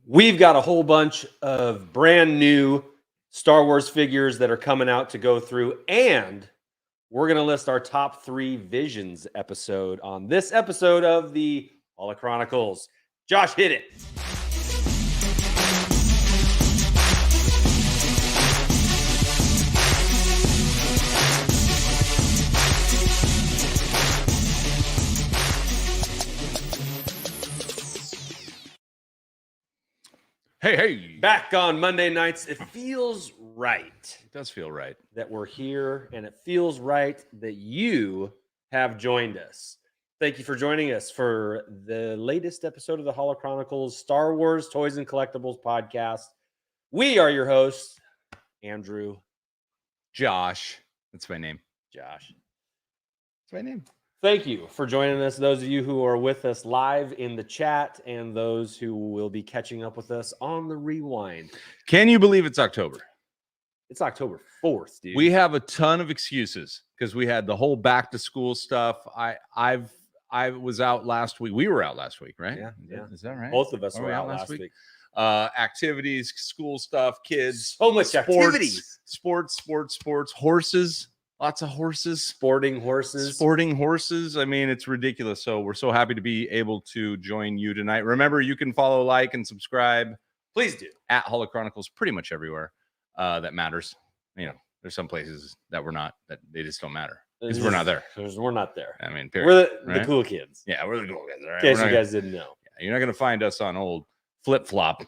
We've got a whole bunch of brand new Star Wars figures that are coming out to go through, and we're going to list our top 3 visions episode on this episode of the Holochronicles. Josh, hit it. Hey. Back on Monday nights. It feels right. It does feel right that we're here, and it feels right that you have joined us. Thank you for joining us for the latest episode of the Holochronicles Star Wars Toys and Collectibles Podcast. We are your hosts, Andrew. Josh. That's my name. Josh. That's my name. Thank you for joining us, those of you who are with us live in the chat and those who will be catching up with us on the rewind. Can you believe it's October? It's October 4th, dude. We have a ton of excuses because we had the whole back to school stuff. I was out last week. We were out last week, right? Yeah. Is that right? Both of us were out last week. Activities, school stuff, kids. So much activities. Sports, horses. Lots of horses. Sporting horses. I mean, it's ridiculous. So we're so happy to be able to join you tonight. Remember, you can follow, like, and subscribe. Please do. At Holochronicles pretty much everywhere that matters. You know, there's some places that we're not, that they just don't matter. Because we're not there. We're not there. I mean, period, we're right? the cool kids. Yeah, we're the cool kids. All right? In case you guys didn't know. Yeah, you're not going to find us on old flip-flop.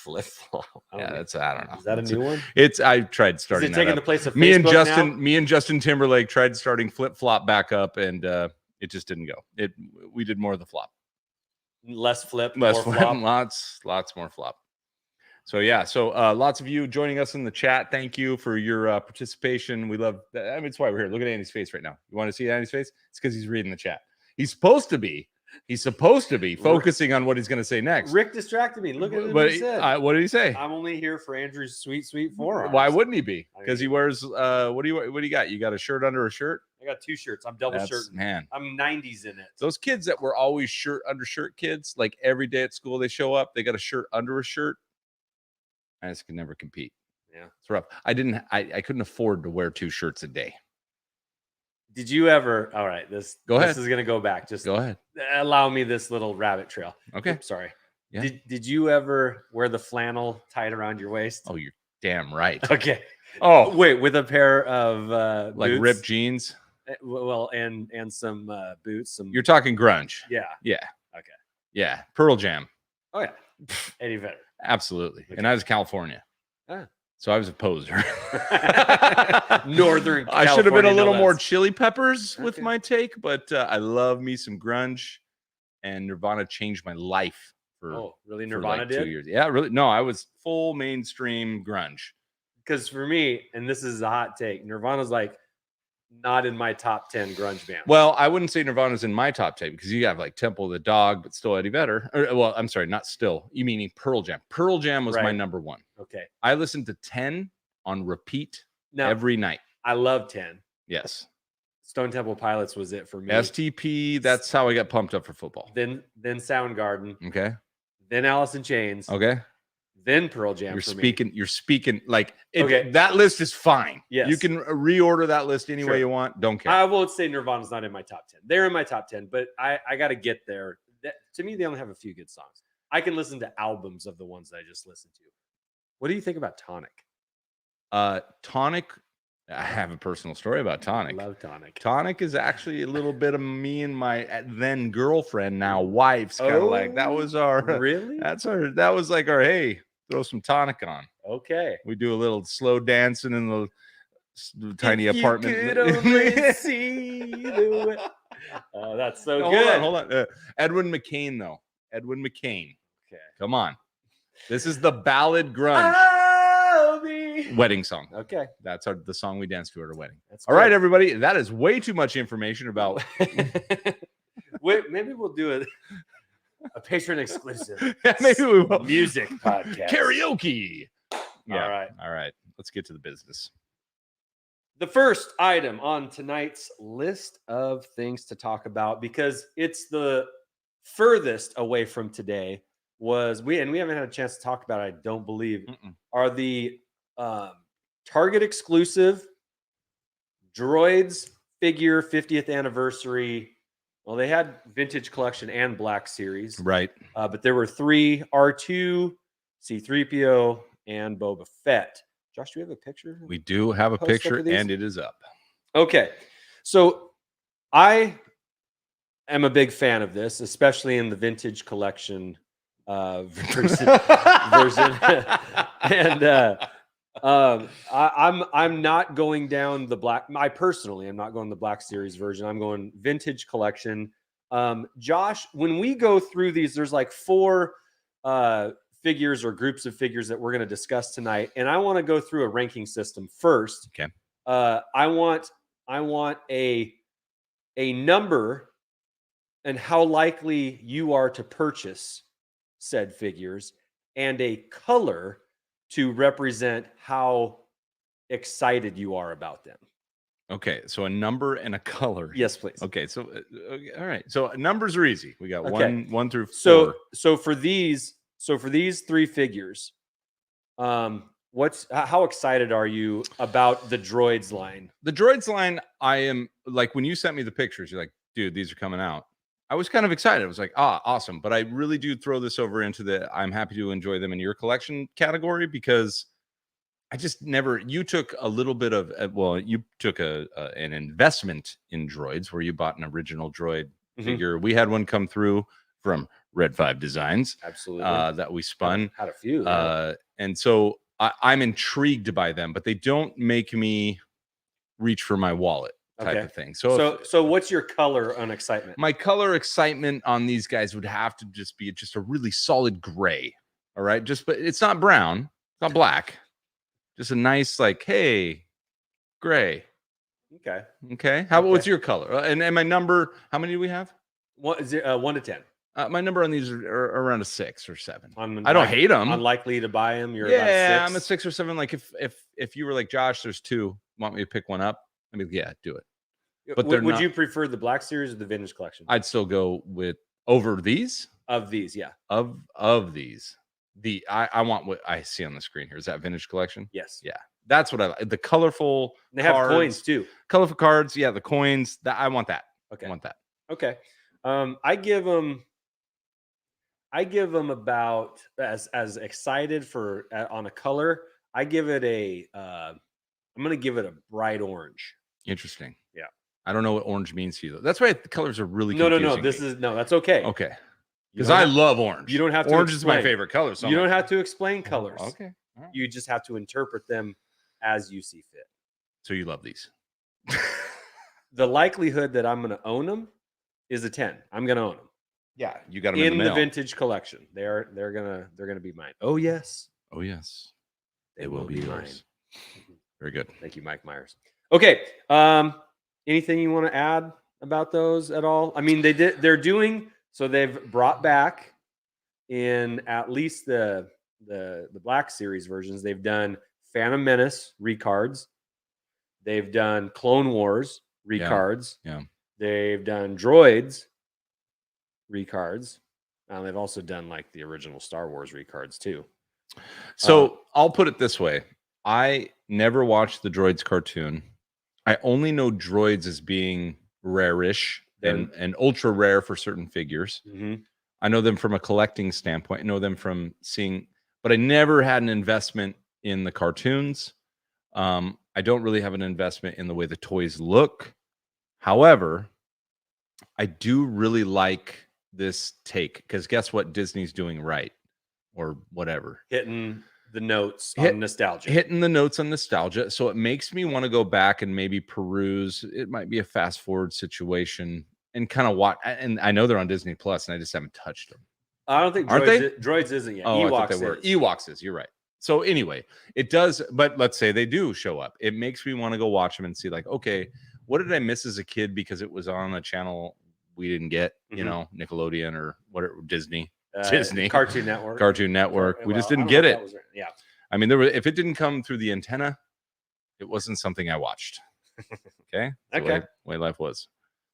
Flip-flop. Yeah, that's, I don't know. Is that a new one? I tried starting Is it taking the place of me Facebook and me and Justin Timberlake tried starting flip-flop back up, and it just didn't go. We did more of the flop. Less flip, more flop. Lots more flop. So yeah, lots of you joining us in the chat. Thank you for your participation. We love that. I mean, it's why we're here. Look at Andy's face right now. You want to see Andy's face? It's because he's reading the chat. He's supposed to be focusing on what he's going to say next. Rick distracted me. Look at what he said. What did he say? I'm only here for Andrew's sweet forearms. Why wouldn't he be? Because he wears what do you got? You got a shirt under a shirt? I got 2 shirts. I'm double shirt. Man, I'm 90s in it. Those kids that were always shirt under shirt kids, like every day at school they show up, they got a shirt under a shirt. I just could never compete. Yeah, it's rough. I couldn't afford to wear 2 shirts a day. Did you ever? All right, this is gonna go back. Just go ahead. Allow me this little rabbit trail. Okay. Oops, sorry. Yeah. Did you ever wear the flannel tied around your waist? Oh, you're damn right. Okay. Oh, wait, with a pair of like boots? ripped jeans. Well, and some boots. You're talking grunge. Yeah. Yeah. Okay. Yeah. Pearl Jam. Oh yeah. Eddie Vedder. Absolutely. Okay. And I was California. Ah. So I was a poser. Northern California. I should have been a little more Chili Peppers with my take, but I love me some grunge, and Nirvana changed my life for really? Nirvana like did 2 years. Yeah, really. No, I was full mainstream grunge. Because for me, and this is a hot take, Nirvana's like not in my top 10 grunge band. Well, I wouldn't say Nirvana's in my top 10 because you have like Temple of the Dog, but still Eddie Vedder. Well, I'm sorry, not still. You meaning Pearl Jam. Pearl Jam was my number 1. Okay. I listened to 10 on repeat every night. I love 10. Yes. Stone Temple Pilots was it for me. STP, that's how I got pumped up for football. Then Soundgarden. Okay. Then Alice in Chains. Okay. Then Pearl Jam. You're speaking like that list is fine. Yes. You can reorder that list any way you want. Don't care. I won't say Nirvana's not in my top 10. They're in my top 10, but I got to get there. To me, they only have a few good songs. I can listen to albums of the ones that I just listened to. What do you think about Tonic? Tonic, I have a personal story about Tonic. I love Tonic. Tonic is actually a little bit of me and my then girlfriend, now wife's kind of like that was our really? That was like our hey, throw some Tonic on. Okay. We do a little slow dancing in the tiny apartment. You could only see the way. Oh, that's so good. Hold on. Edwin McCain, though. Edwin McCain. Okay. Come on. This is the ballad grunge. Wedding song. Okay. That's the song we danced to at our wedding. That's all right, everybody. That is way too much information about. Wait, maybe we'll do a patron exclusive. Yeah, maybe we will. Music podcast. Karaoke. Yeah. All right. Let's get to the business. The first item on tonight's list of things to talk about, because it's the furthest away from today was we haven't had a chance to talk about it, I don't believe, are the Target exclusive Droids figure 50th anniversary. Well, they had Vintage Collection and Black Series. Right. But there were 3 R2, C-3PO, and Boba Fett. Josh, do we have a picture? We do have a picture, and it is up. Okay. So I am a big fan of this, especially in the Vintage Collection version. And I'm not going down the black. I personally am not going the Black Series version. I'm going Vintage Collection. Josh, when we go through these, there's like 4 figures or groups of figures that we're going to discuss tonight, and I want to go through a ranking system first. Okay. I want a number and how likely you are to purchase said figures, and a color to represent how excited you are about them. Okay, so a number and a color. Yes, please. Okay, so all right. So numbers are easy. We got Okay. 1 through 4. So for these 3 figures, how excited are you about the Droids line? The Droids line, I am like, when you sent me the pictures, you're like, dude, these are coming out. I was kind of excited. I was like, awesome. But I really do throw this over into the I'm happy to enjoy them in your collection category, because I just never, you took a little bit of, you took an investment in droids where you bought an original droid figure. We had one come through from Red 5 Designs. Absolutely. That we spun. Had a few. And so I'm intrigued by them, but they don't make me reach for my wallet type of thing. So what's your color on excitement? My color excitement on these guys would have to just be a really solid gray. All right. But it's not brown. It's not black. Just a nice, like, hey, gray. Okay. How about what's your color? And my number, how many do we have? 1 to 10. My number on these are around a 6 or 7. I don't hate them. Unlikely to buy them. You're about 6. I'm a 6 or 7. Like if you were like, Josh, there's 2. Want me to pick one up? I mean, yeah, do it. But would you prefer the Black Series or the Vintage Collection? I'd still go with over these. Of these, yeah. Of these. I want what I see on the screen here. Is that Vintage Collection? Yes. Yeah. That's what I like. The colorful They have cards, coins too. Colorful cards. Yeah, the coins. I want that. Okay. I want that. Okay. I give them about as excited for on a color. I give it I'm going to give it a bright orange. Interesting. Yeah. I don't know what orange means to you though. That's why the colors are really No. confusing. That's okay. Okay. Because I love orange. You don't have to. Orange is my favorite color. So you don't have to explain colors. Okay. Right. You just have to interpret them as you see fit. So you love these. The likelihood that I'm going to own them is a 10. I'm going to own them. Yeah, you got them in the the Vintage Collection. They're gonna be mine. Oh yes. Oh yes. They will be yours. Very good. Thank you, Mike Myers. Okay. Anything you want to add about those at all? I mean, they've brought back in at least the Black Series versions. They've done Phantom Menace recards. They've done Clone Wars recards. Yeah. They've done Droids recards. They've also done like the original Star Wars recards too. So I'll put it this way. I never watched the Droids cartoon. I only know Droids as being rare-ish and ultra rare for certain figures. I know them from a collecting standpoint. I know them from seeing, but I never had an investment in the cartoons. I don't really have an investment in the way the toys look. However, I do really like this take, because guess what Disney's doing right, or whatever, hitting the notes on nostalgia. So it makes me want to go back and maybe peruse. It might be a fast forward situation and kind of watch. And I know they're on Disney Plus, and I just haven't touched them. I don't think Droids isn't yet. Oh, I thought they were. Ewoks is. You're right. So anyway, it does. But let's say they do show up. It makes me want to go watch them and see, like, okay, what did I miss as a kid because it was on a channel we didn't get, Nickelodeon or whatever, Disney, Cartoon Network. We just didn't get it. Yeah. I mean, if it didn't come through the antenna, it wasn't something I watched. Okay. Okay. The way life was.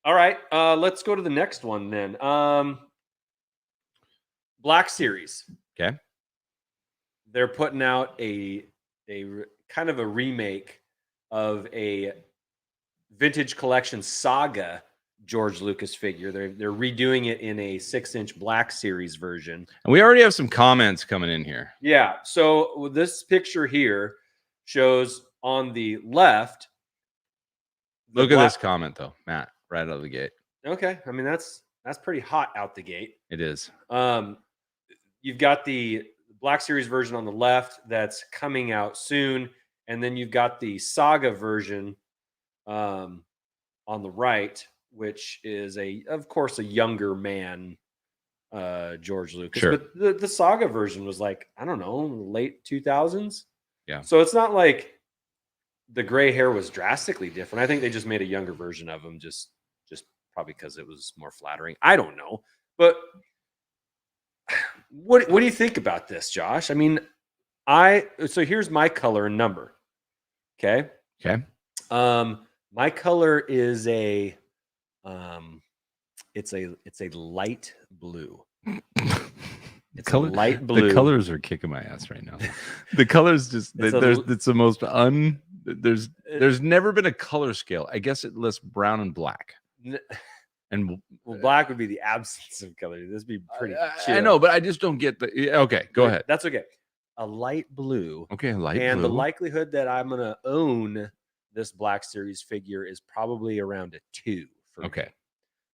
All right. Let's go to the next one then. Black Series. Okay. They're putting out a kind of a remake of a vintage collection saga George Lucas figure. They're redoing it in a 6-inch Black Series version. And we already have some comments coming in here. Yeah. So this picture here shows on the left. Look at this comment though, Matt, right out of the gate. Okay. I mean, that's pretty hot out the gate. It is. You've got the Black Series version on the left that's coming out soon. And then you've got the saga version on the right, which is of course, a younger man, George Lucas. Sure. But the saga version was like, I don't know, late 2000s. Yeah. So it's not like the gray hair was drastically different. I think they just made a younger version of him, just probably because it was more flattering. I don't know. But what do you think about this, Josh? I mean, so here's my color and number. Okay. Okay. My color is it's a light blue. It's a light blue. The colors are kicking my ass right now. The colors just it's the most there's never been a color scale. I guess it lists brown and black. And black would be the absence of color. This would be pretty chill. I know, but I just don't get the okay, go ahead. That's okay. A light blue. Okay, light blue. And the likelihood that I'm gonna own this Black Series figure is probably around a 2 for me.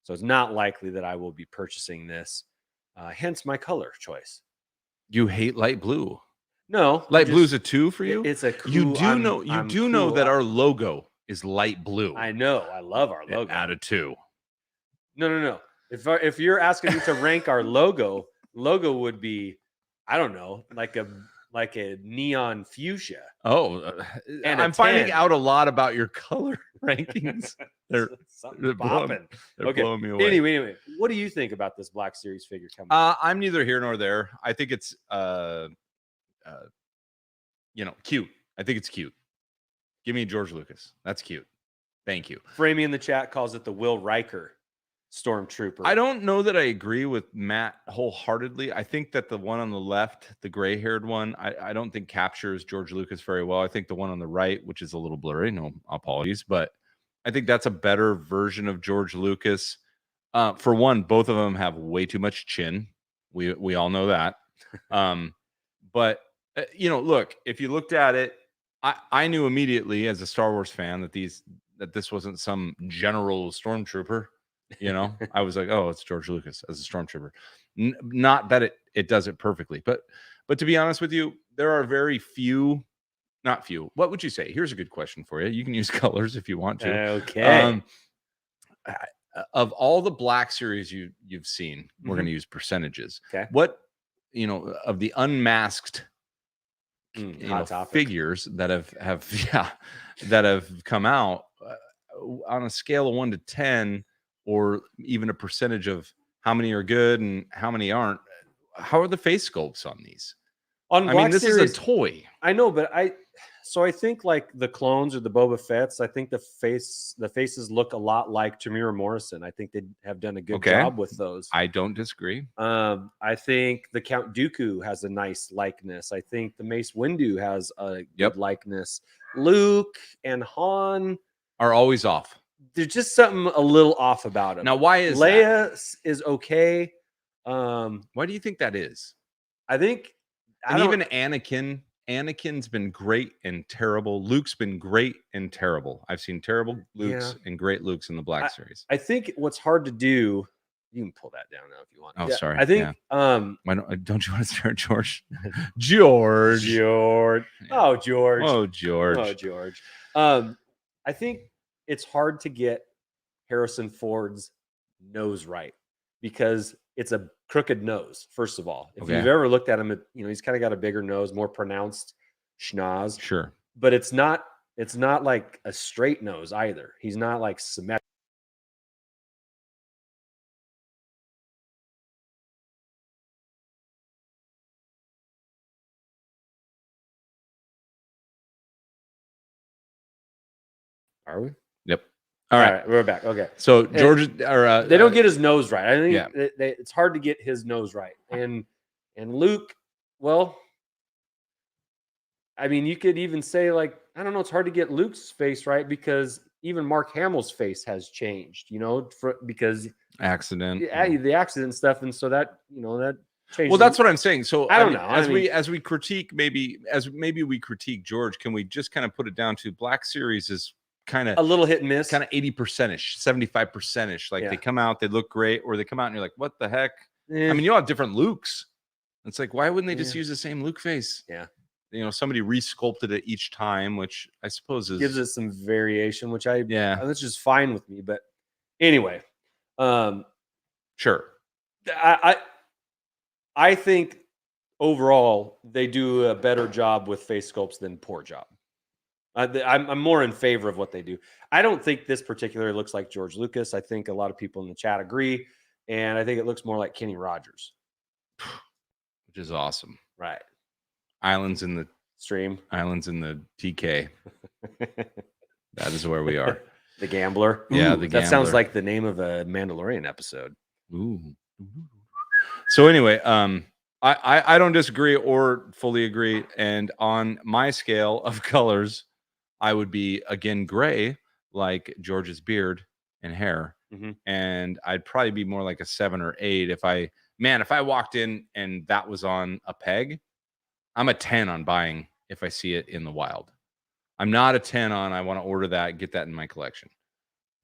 So it's not likely that I will be purchasing this. Hence my color choice. You hate light blue? No. Light blue's a 2 for you? It's a cool. You do know that our logo is light blue. I know. I love our logo. Out of 2. No. If you're asking me to rank our logo would be, I don't know, like a neon fuchsia. Oh, and I'm finding out a lot about your color rankings. They're popping. Blowing me away. Anyway, what do you think about this Black Series figure coming? I'm neither here nor there. I think it's cute. I think it's cute. Give me George Lucas. That's cute. Thank you. Framey in the chat calls it the Will Riker Stormtrooper. I don't know that I agree with Matt wholeheartedly. I think that the one on the left, the gray-haired one, I don't think captures George Lucas very well. I think the one on the right, which is a little blurry, no apologies, but I think that's a better version of George Lucas. For one, both of them have way too much chin. We all know that. But look, if you looked at it, I knew immediately as a Star Wars fan that this wasn't some general stormtrooper. I was like, oh, it's George Lucas as a stormtrooper. Not that it does it perfectly, but to be honest with you, there are very few, not few. What would you say? Here's a good question for you. You can use colors if you want to. Okay. Of all the Black Series you've seen, we're going to use percentages. Okay. What of the unmasked figures that have come out on a scale of 1 to 10. Or even a percentage of how many are good and how many aren't. How are the face sculpts on these? This is a toy. I know, but I think like the clones or the Boba Fett's, I think the faces look a lot like Tamira Morrison. I think they have done a good job with those. I don't disagree. I think the Count Dooku has a nice likeness. I think the Mace Windu has a good likeness. Luke and Han are always off. There's just something a little off about him. Now, why is Leia is okay? Why do you think that is? I think, even Anakin's been great and terrible. Luke's been great and terrible. I've seen terrible Lukes and great Lukes in the Black Series. I think what's hard to do. You can pull that down now if you want. Oh, sorry. I think. Why don't you want to start, George? George. Oh, George. Oh, George. Oh, George. I think it's hard to get Harrison Ford's nose right because it's a crooked nose. First of all, if you've ever looked at him, he's kind of got a bigger nose, more pronounced schnoz. Sure, but it's not like a straight nose either. He's not like symmetric. Are we? Yep. All right, we're back. Okay. So George, they don't get his nose right. I think Yeah. it's hard to get his nose right. And And Luke, well, I mean, you could even say, like, I don't know, it's hard to get Luke's face right because even Mark Hamill's face has changed, because Accident. the accident stuff, and so that that changes. Well, that's what I'm saying. So I don't know. As we critique, maybe we critique George, can we just kind of put it down to Black Series is kind of a little hit and miss, kind of 80%ish, 75%ish. Like they come out, they look great, or they come out and you're like, what the heck? I mean, you all have different Lukes. It's like, why wouldn't they just use the same Luke face? Yeah. Somebody resculpted it each time, which I suppose gives it some variation, which that's just fine with me. But anyway, sure. I think overall they do a better job with face sculpts than poor job. I'm more in favor of what they do. I don't think this particular looks like George Lucas. I think a lot of people in the chat agree, and I think it looks more like Kenny Rogers, which is awesome. Right. Islands in the stream. Islands in the TK. That is where we are. The Gambler. Yeah, the Gambler. That sounds like the name of a Mandalorian episode. Ooh. So anyway, I don't disagree or fully agree. And on my scale of colors, I would be again gray, like George's beard and hair. Mm-hmm. And I'd probably be more like a 7 or 8 if I walked in and that was on a peg. I'm a 10 on buying if I see it in the wild. I'm not a 10 on I want to order that, get that in my collection.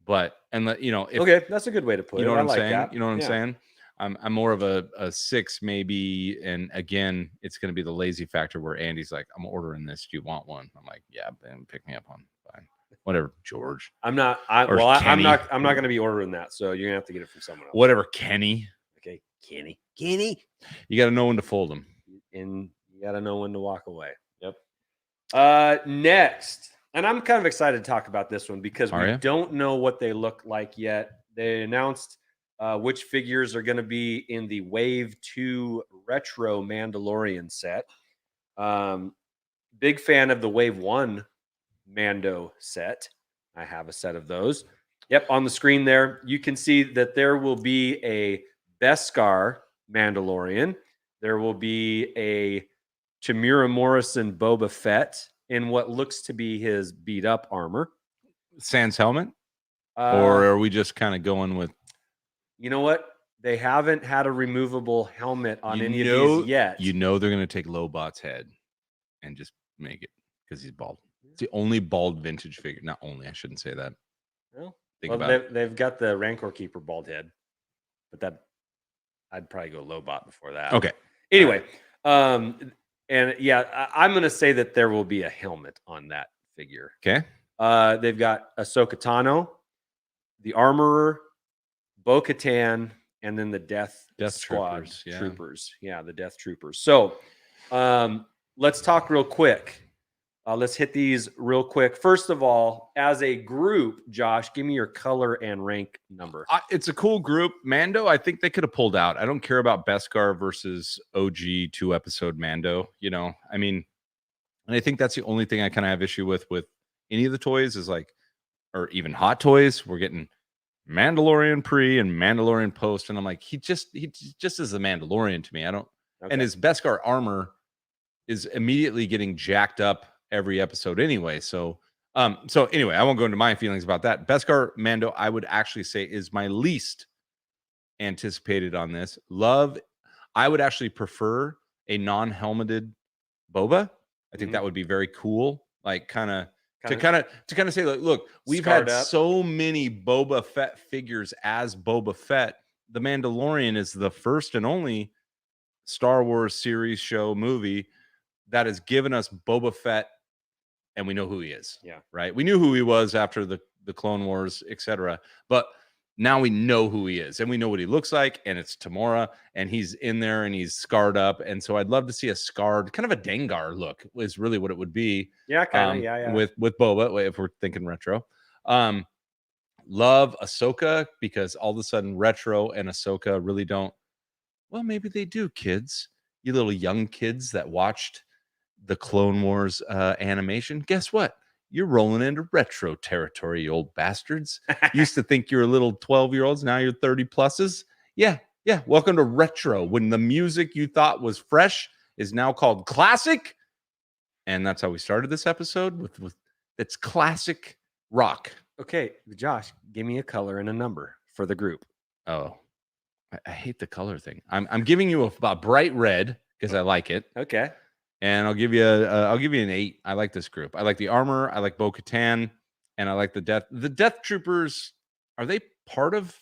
But okay, that's a good way to put it. You know what I'm like saying? That. You know what I'm saying? I'm more of a 6 maybe, and again, it's going to be the lazy factor where Andy's like, I'm ordering this. Do you want one? I'm like, yeah, then pick me up on fine. Whatever, George. I'm not going to be ordering that, so you're gonna have to get it from someone else. Whatever, Kenny. Okay, Kenny. You got to know when to fold them, and you got to know when to walk away. Yep. Next, and I'm kind of excited to talk about this one because we don't know what they look like yet. They announced which figures are going to be in the Wave 2 Retro Mandalorian set. Big fan of the Wave 1 Mando set. I have a set of those. Yep, on the screen there, you can see that there will be a Beskar Mandalorian. There will be a Tamura Morrison Boba Fett in what looks to be his beat up armor. Sans helmet? Or are we just kind of going with... You know what? They haven't had a removable helmet on any of these yet. You know they're going to take Lobot's head and just make it because he's bald. It's the only bald vintage figure. Not only, I shouldn't say that. Well, they've got the Rancor Keeper bald head, but I'd probably go Lobot before that. Okay. Anyway, and yeah, I'm going to say that there will be a helmet on that figure. Okay. They've got Ahsoka Tano, the Armorer, Bo-Katan, and then the Death Squad Troopers. Yeah, the Death Troopers. So let's talk real quick. Let's hit these real quick. First of all, as a group, Josh, give me your color and rank number. It's a cool group. Mando, I think they could have pulled out. I don't care about Beskar versus OG 2-episode Mando. I mean, and I think that's the only thing I kind of have issue with any of the toys is like, or even Hot Toys. We're getting Mandalorian pre and Mandalorian post, and I'm like, he just is a Mandalorian to me. I don't. Okay. And his Beskar armor is immediately getting jacked up every episode anyway. So anyway, I won't go into my feelings about that. Beskar Mando, I would actually say is my least anticipated on this. I would actually prefer a non-helmeted Boba. I think that would be very cool. Like to say, like, look, we've had so many Boba Fett figures as Boba Fett. The Mandalorian is the first and only Star Wars series show movie that has given us Boba Fett, and we know who he is. Yeah. Right. We knew who he was after the Clone Wars, etc. But now we know who he is, and we know what he looks like, and it's Tamora, and he's in there, and he's scarred up, and so I'd love to see a scarred, kind of a Dengar look is really what it would be. Yeah, kind of, with Boba, if we're thinking retro. Love Ahsoka, because all of a sudden retro and Ahsoka really don't. Well, maybe they do, kids. You little young kids that watched the Clone Wars animation. Guess what? You're rolling into retro territory, you old bastards. Used to think you're little 12-year-olds. Now you're 30 pluses. Yeah, Yeah, welcome to retro. When the music you thought was fresh is now called classic, and that's how we started this episode with it's classic rock. Okay, Josh, give me a color and a number for the group. Oh, I hate the color thing. I'm giving you a bright red because I like it. Okay. And I'll give you an 8. I like this group. I like the armor. I like Bo-Katan, and I like the Death Troopers. Are they part of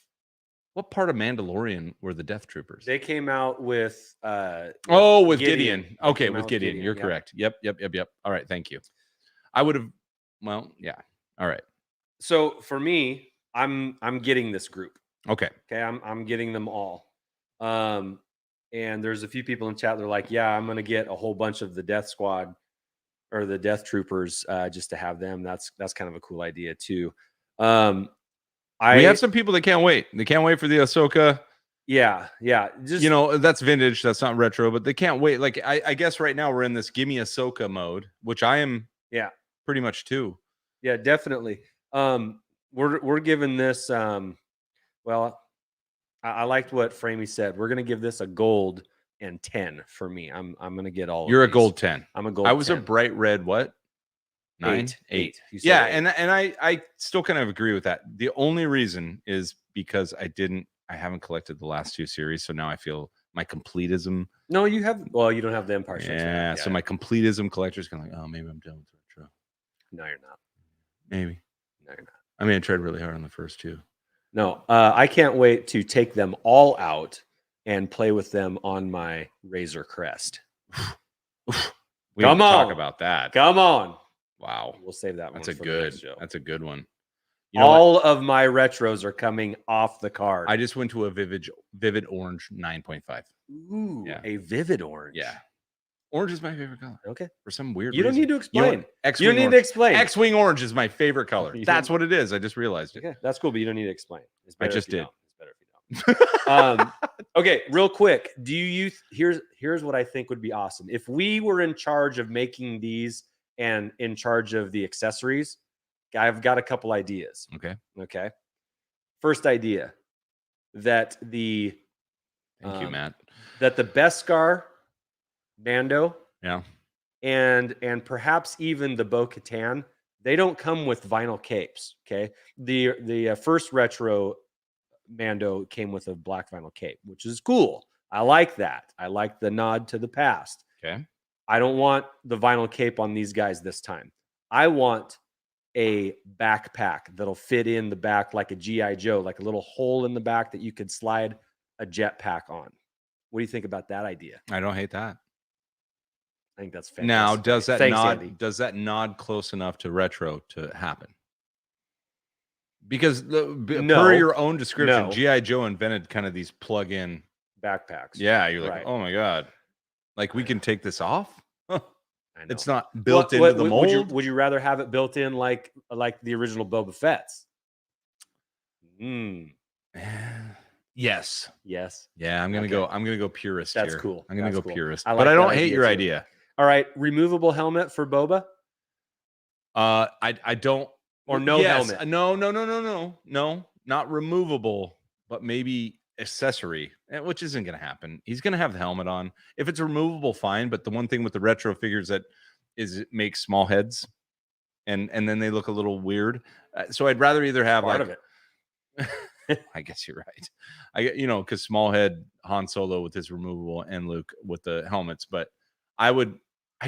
what part of Mandalorian were the Death Troopers? They came out with with Gideon. Okay, with Gideon. You're yep. correct. Yep. All right, thank you. I would have yeah. All right. So for me, I'm getting this group. Okay. Okay, I'm getting them all. And there's a few people in chat that are like, yeah, I'm gonna get a whole bunch of the Death Squad or the Death Troopers just to have them. That's kind of a cool idea too. We have some people that can't wait. They can't wait for the Ahsoka. Yeah. Just that's vintage. That's not retro, but they can't wait. Like I guess right now we're in this gimme Ahsoka mode, which I am. Yeah, pretty much too. Yeah, definitely. We're giving this. Well, I liked what Framey said. We're gonna give this a gold and 10 for me. I'm gonna get all. You're of a gold 10. I'm a gold. I was 10. a bright red. What? 9, 8. Yeah, 8. and I still kind of agree with that. The only reason is because I haven't collected the last 2 series, so now I feel my completism. No, you have. Well, you don't have the Empire. Yeah, so my completism collector's kind of like, oh, maybe I'm done with retro. No, you're not. Maybe. No, you're not. I mean, I tried really hard on the first 2. No, I can't wait to take them all out and play with them on my Razor Crest. We Come on, talk about that. Come on. Wow, we'll save that one. That's a good one. All of my retros are coming off the card. I just went to a vivid orange 9.5. Ooh, yeah. A vivid orange. Yeah. Orange is my favorite color. Okay. For some weird reason. Don't need to explain. You don't need to explain. X-Wing orange is my favorite color. That's what it is. I just realized it. Okay. That's cool, but you don't need to explain. I just did. It's better if you don't. Okay, real quick. Here's what I think would be awesome. If we were in charge of making these and in charge of the accessories, I've got a couple ideas. Okay. First idea that the Thank you, Matt. That the Beskar Mando, and perhaps even the Bo-Katan, they don't come with vinyl capes. Okay, the first retro Mando came with a black vinyl cape, which is cool. I like that. I like the nod to the past. Okay, I don't want the vinyl cape on these guys this time. I want a backpack that'll fit in the back like a GI Joe, like a little hole in the back that you could slide a jetpack on. What do you think about that idea? I don't hate that. I think that's fantastic. Now, does that nod close enough to retro to happen? Because per your own description, GI Joe invented kind of these plug-in backpacks. Yeah, you're like, oh my god, like we can take this off. Huh. It's not built into the mold. Would you rather have it built in like the original Boba Fett's? Yes. Yeah, I'm gonna go purist. That's here. cool. I'm gonna go purist. Like but I don't hate your idea. All right, removable helmet for Boba. I don't. Or no helmet. No, not removable, but maybe accessory, which isn't going to happen. He's going to have the helmet on. If it's removable, fine. But the one thing with the retro figures that is it makes small heads, and then they look a little weird. So I'd rather either have part of it. I guess you're right. Because small head Han Solo with his removable and Luke with the helmets. But I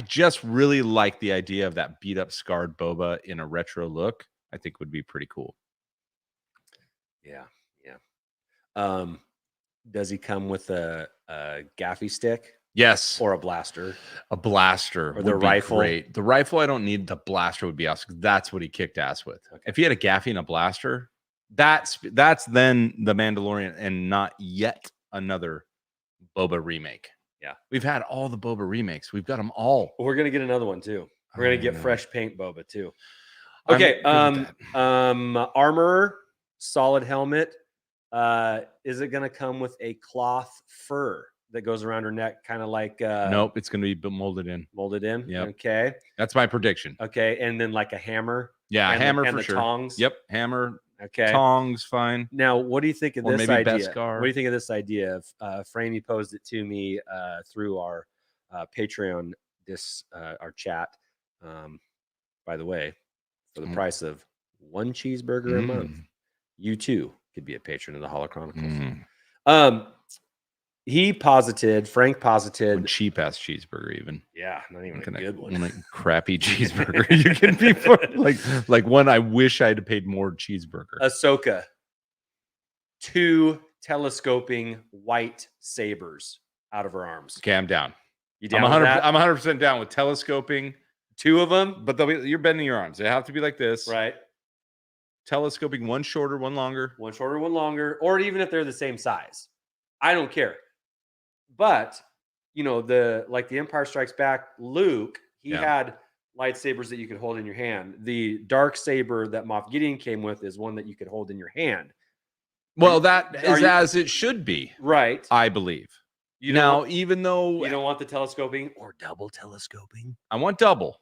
just really like the idea of that beat up scarred Boba in a retro look. I think would be pretty cool. Yeah. Does he come with a gaffy stick? Yes. Or a blaster? A blaster. Or the rifle? Great. The rifle, I don't need. The blaster would be awesome. That's what he kicked ass with. Okay. If he had a gaffy and a blaster, that's then the Mandalorian and not yet another Boba remake. Yeah. We've had all the Boba remakes. We've got them all. We're going to get another one too. We're going to get fresh paint Boba too. Okay. Armor, solid helmet. Is it going to come with a cloth fur that goes around her neck? Kind of like, nope. It's going to be molded in. Yeah. Okay. That's my prediction. Okay. And then like a hammer. Yeah. Hammer for the sure. Tongs. Yep. Hammer. Okay. Tongs, fine. Now, what do you think of Or this maybe idea? Beskar. What do you think of this idea? Framey posed it to me through our Patreon, our chat. By the way, for the price of one cheeseburger a month, you too could be a patron of the Holochronicles. Frank posited, cheap ass cheeseburger, even. Yeah, not even a good one. Like crappy cheeseburger you can be for like one. I wish I had paid more cheeseburger. Ahsoka, 2 telescoping white sabers out of her arms. Okay, I'm down. You down with that? I'm 100% down with telescoping. 2 of them, but you're bending your arms. They have to be like this, right? Telescoping, one shorter, one longer. One shorter, one longer, or even if they're the same size, I don't care. But the Empire Strikes Back, Luke, he had lightsabers that you could hold in your hand. The dark saber that Moff Gideon came with is one that you could hold in your hand. Well, that is as it should be, right? I believe. Even though you don't want the telescoping or double telescoping, I want double.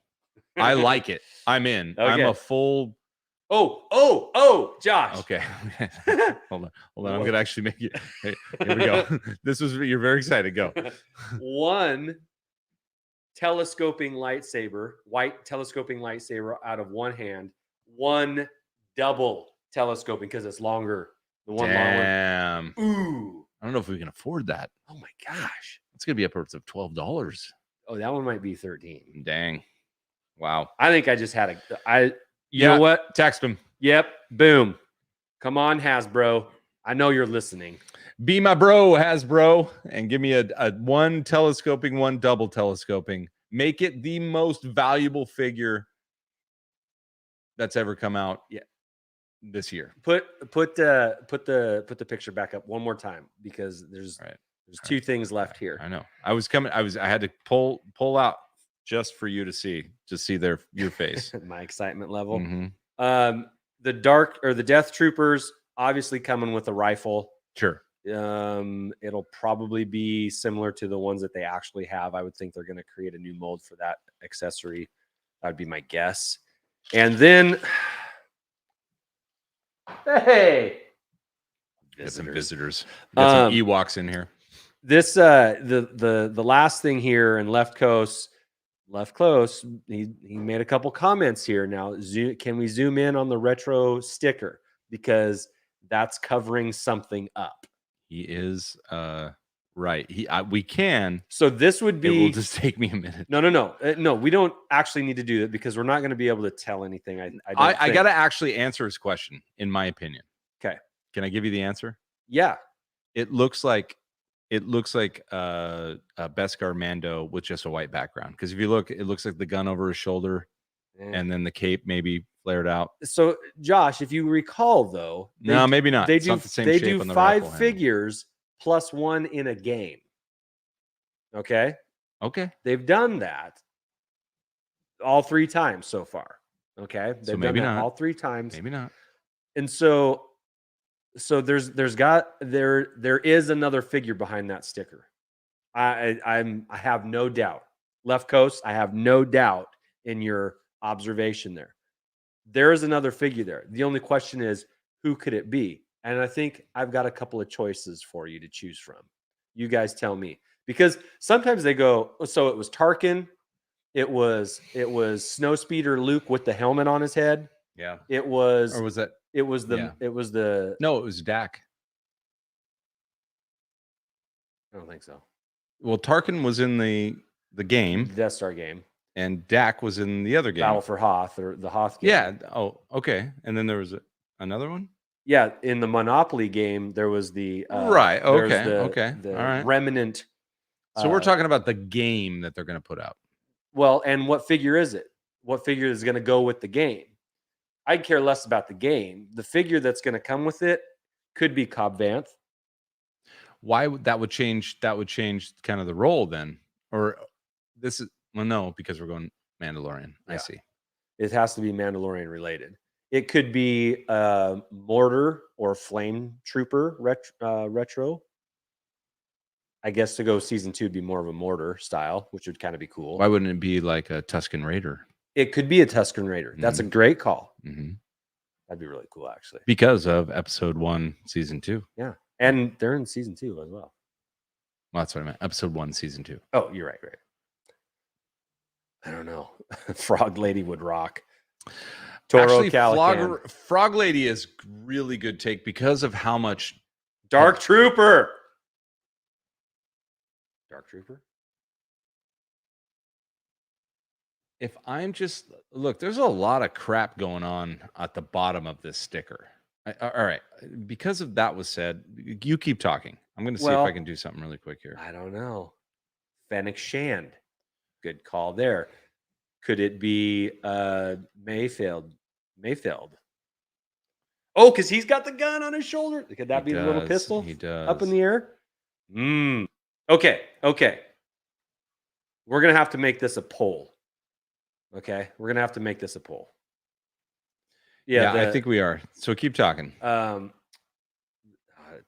I like it. I'm in. Okay. I'm a full. Oh, Josh. Okay. Hold on. I'm gonna actually make it. Hey, here we go. You're very excited. Go. 1 telescoping lightsaber, white telescoping lightsaber out of one hand. 1 double telescoping because it's longer. The one long one. Ooh. I don't know if we can afford that. Oh my gosh. It's gonna be upwards of $12. Oh, that one might be 13. Dang. Wow. I think I just had you know what? Text him. Yep. Boom. Come on, Hasbro. I know you're listening. Be my bro, Hasbro, and give me a 1 telescoping, 1 double telescoping. Make it the most valuable figure that's ever come out this year. Put the picture back up one more time because there's 2 things left here. I know. I had to pull out just for you to see your face. My excitement level. Mm-hmm. The Death Troopers obviously coming with a rifle. Sure. It'll probably be similar to the ones that they actually have. I would think they're going to create a new mold for that accessory. That would be my guess. And then, hey, Get some visitors. Get some Ewoks in here. This the last thing here in left close. He made a couple comments here. Now, can we zoom in on the retro sticker because that's covering something up? He is right. We can. So this would be. It will just take me a minute. No. We don't actually need to do that because we're not going to be able to tell anything. I got to actually answer his question, in my opinion. Okay. Can I give you the answer? Yeah. It looks like a Beskar Mando with just a white background. Because if you look, it looks like the gun over his shoulder, and then the cape maybe flared out. So, Josh, if you recall, though, no, maybe not. They it's do not the same they shape do on the 5 figures plus 1 in a game. Okay. They've done that all 3 times so far. Okay, they've maybe done that not all 3 times. Maybe not. And so there is another figure behind that sticker. I have no doubt. Left Coast, I have no doubt in your observation there. There is another figure there. The only question is, who could it be? And I think I've got a couple of choices for you to choose from. You guys tell me. Because sometimes they go, so it was Tarkin, it was Snowspeeder Luke with the helmet on his head. Yeah. It was Or was that it was the No, it was Dak. I don't think so. Well, Tarkin was in the game, Death Star game, and Dak was in the other game, Battle for Hoth, or the Hoth game. Yeah. Oh, okay. And then there was another one. Yeah, in the Monopoly game, there was the right. Okay. The all right. remnant. So we're talking about the game that they're going to put out. Well, and what figure is it? What figure is going to go with the game? I'd care less about the game. The figure that's going to come with it could be Cobb Vanth. Why would that change? That would change kind of the role then, or this is no, because we're going Mandalorian. Yeah. I see. It has to be Mandalorian related. It could be Mortar or Flame Trooper retro. I guess to go season 2 would be more of a Mortar style, which would kind of be cool. Why wouldn't it be like a Tusken Raider? It could be a Tusken Raider. That's a great call. Mm-hmm. That'd be really cool, actually. Because of episode 1, season 2. Yeah. And they're in season 2 as well. Well, that's what I meant. Episode 1, season 2. Oh, you're right. I don't know. Frog Lady would rock. Toro Actually, Calican. Frog Lady is really good take because of how much Dark Trooper. If I'm just look, there's a lot of crap going on at the bottom of this sticker. All right, because of that was said, you keep talking. I'm going to see if I can do something really quick here. I don't know. Fennec Shand. Good call there. Could it be Mayfield? Oh, because he's got the gun on his shoulder. Could that be the little pistol? He does. Up in the air? Okay. We're going to have to make this a poll. Okay? We're going to have to make this a poll. Yeah, I think we are. So keep talking.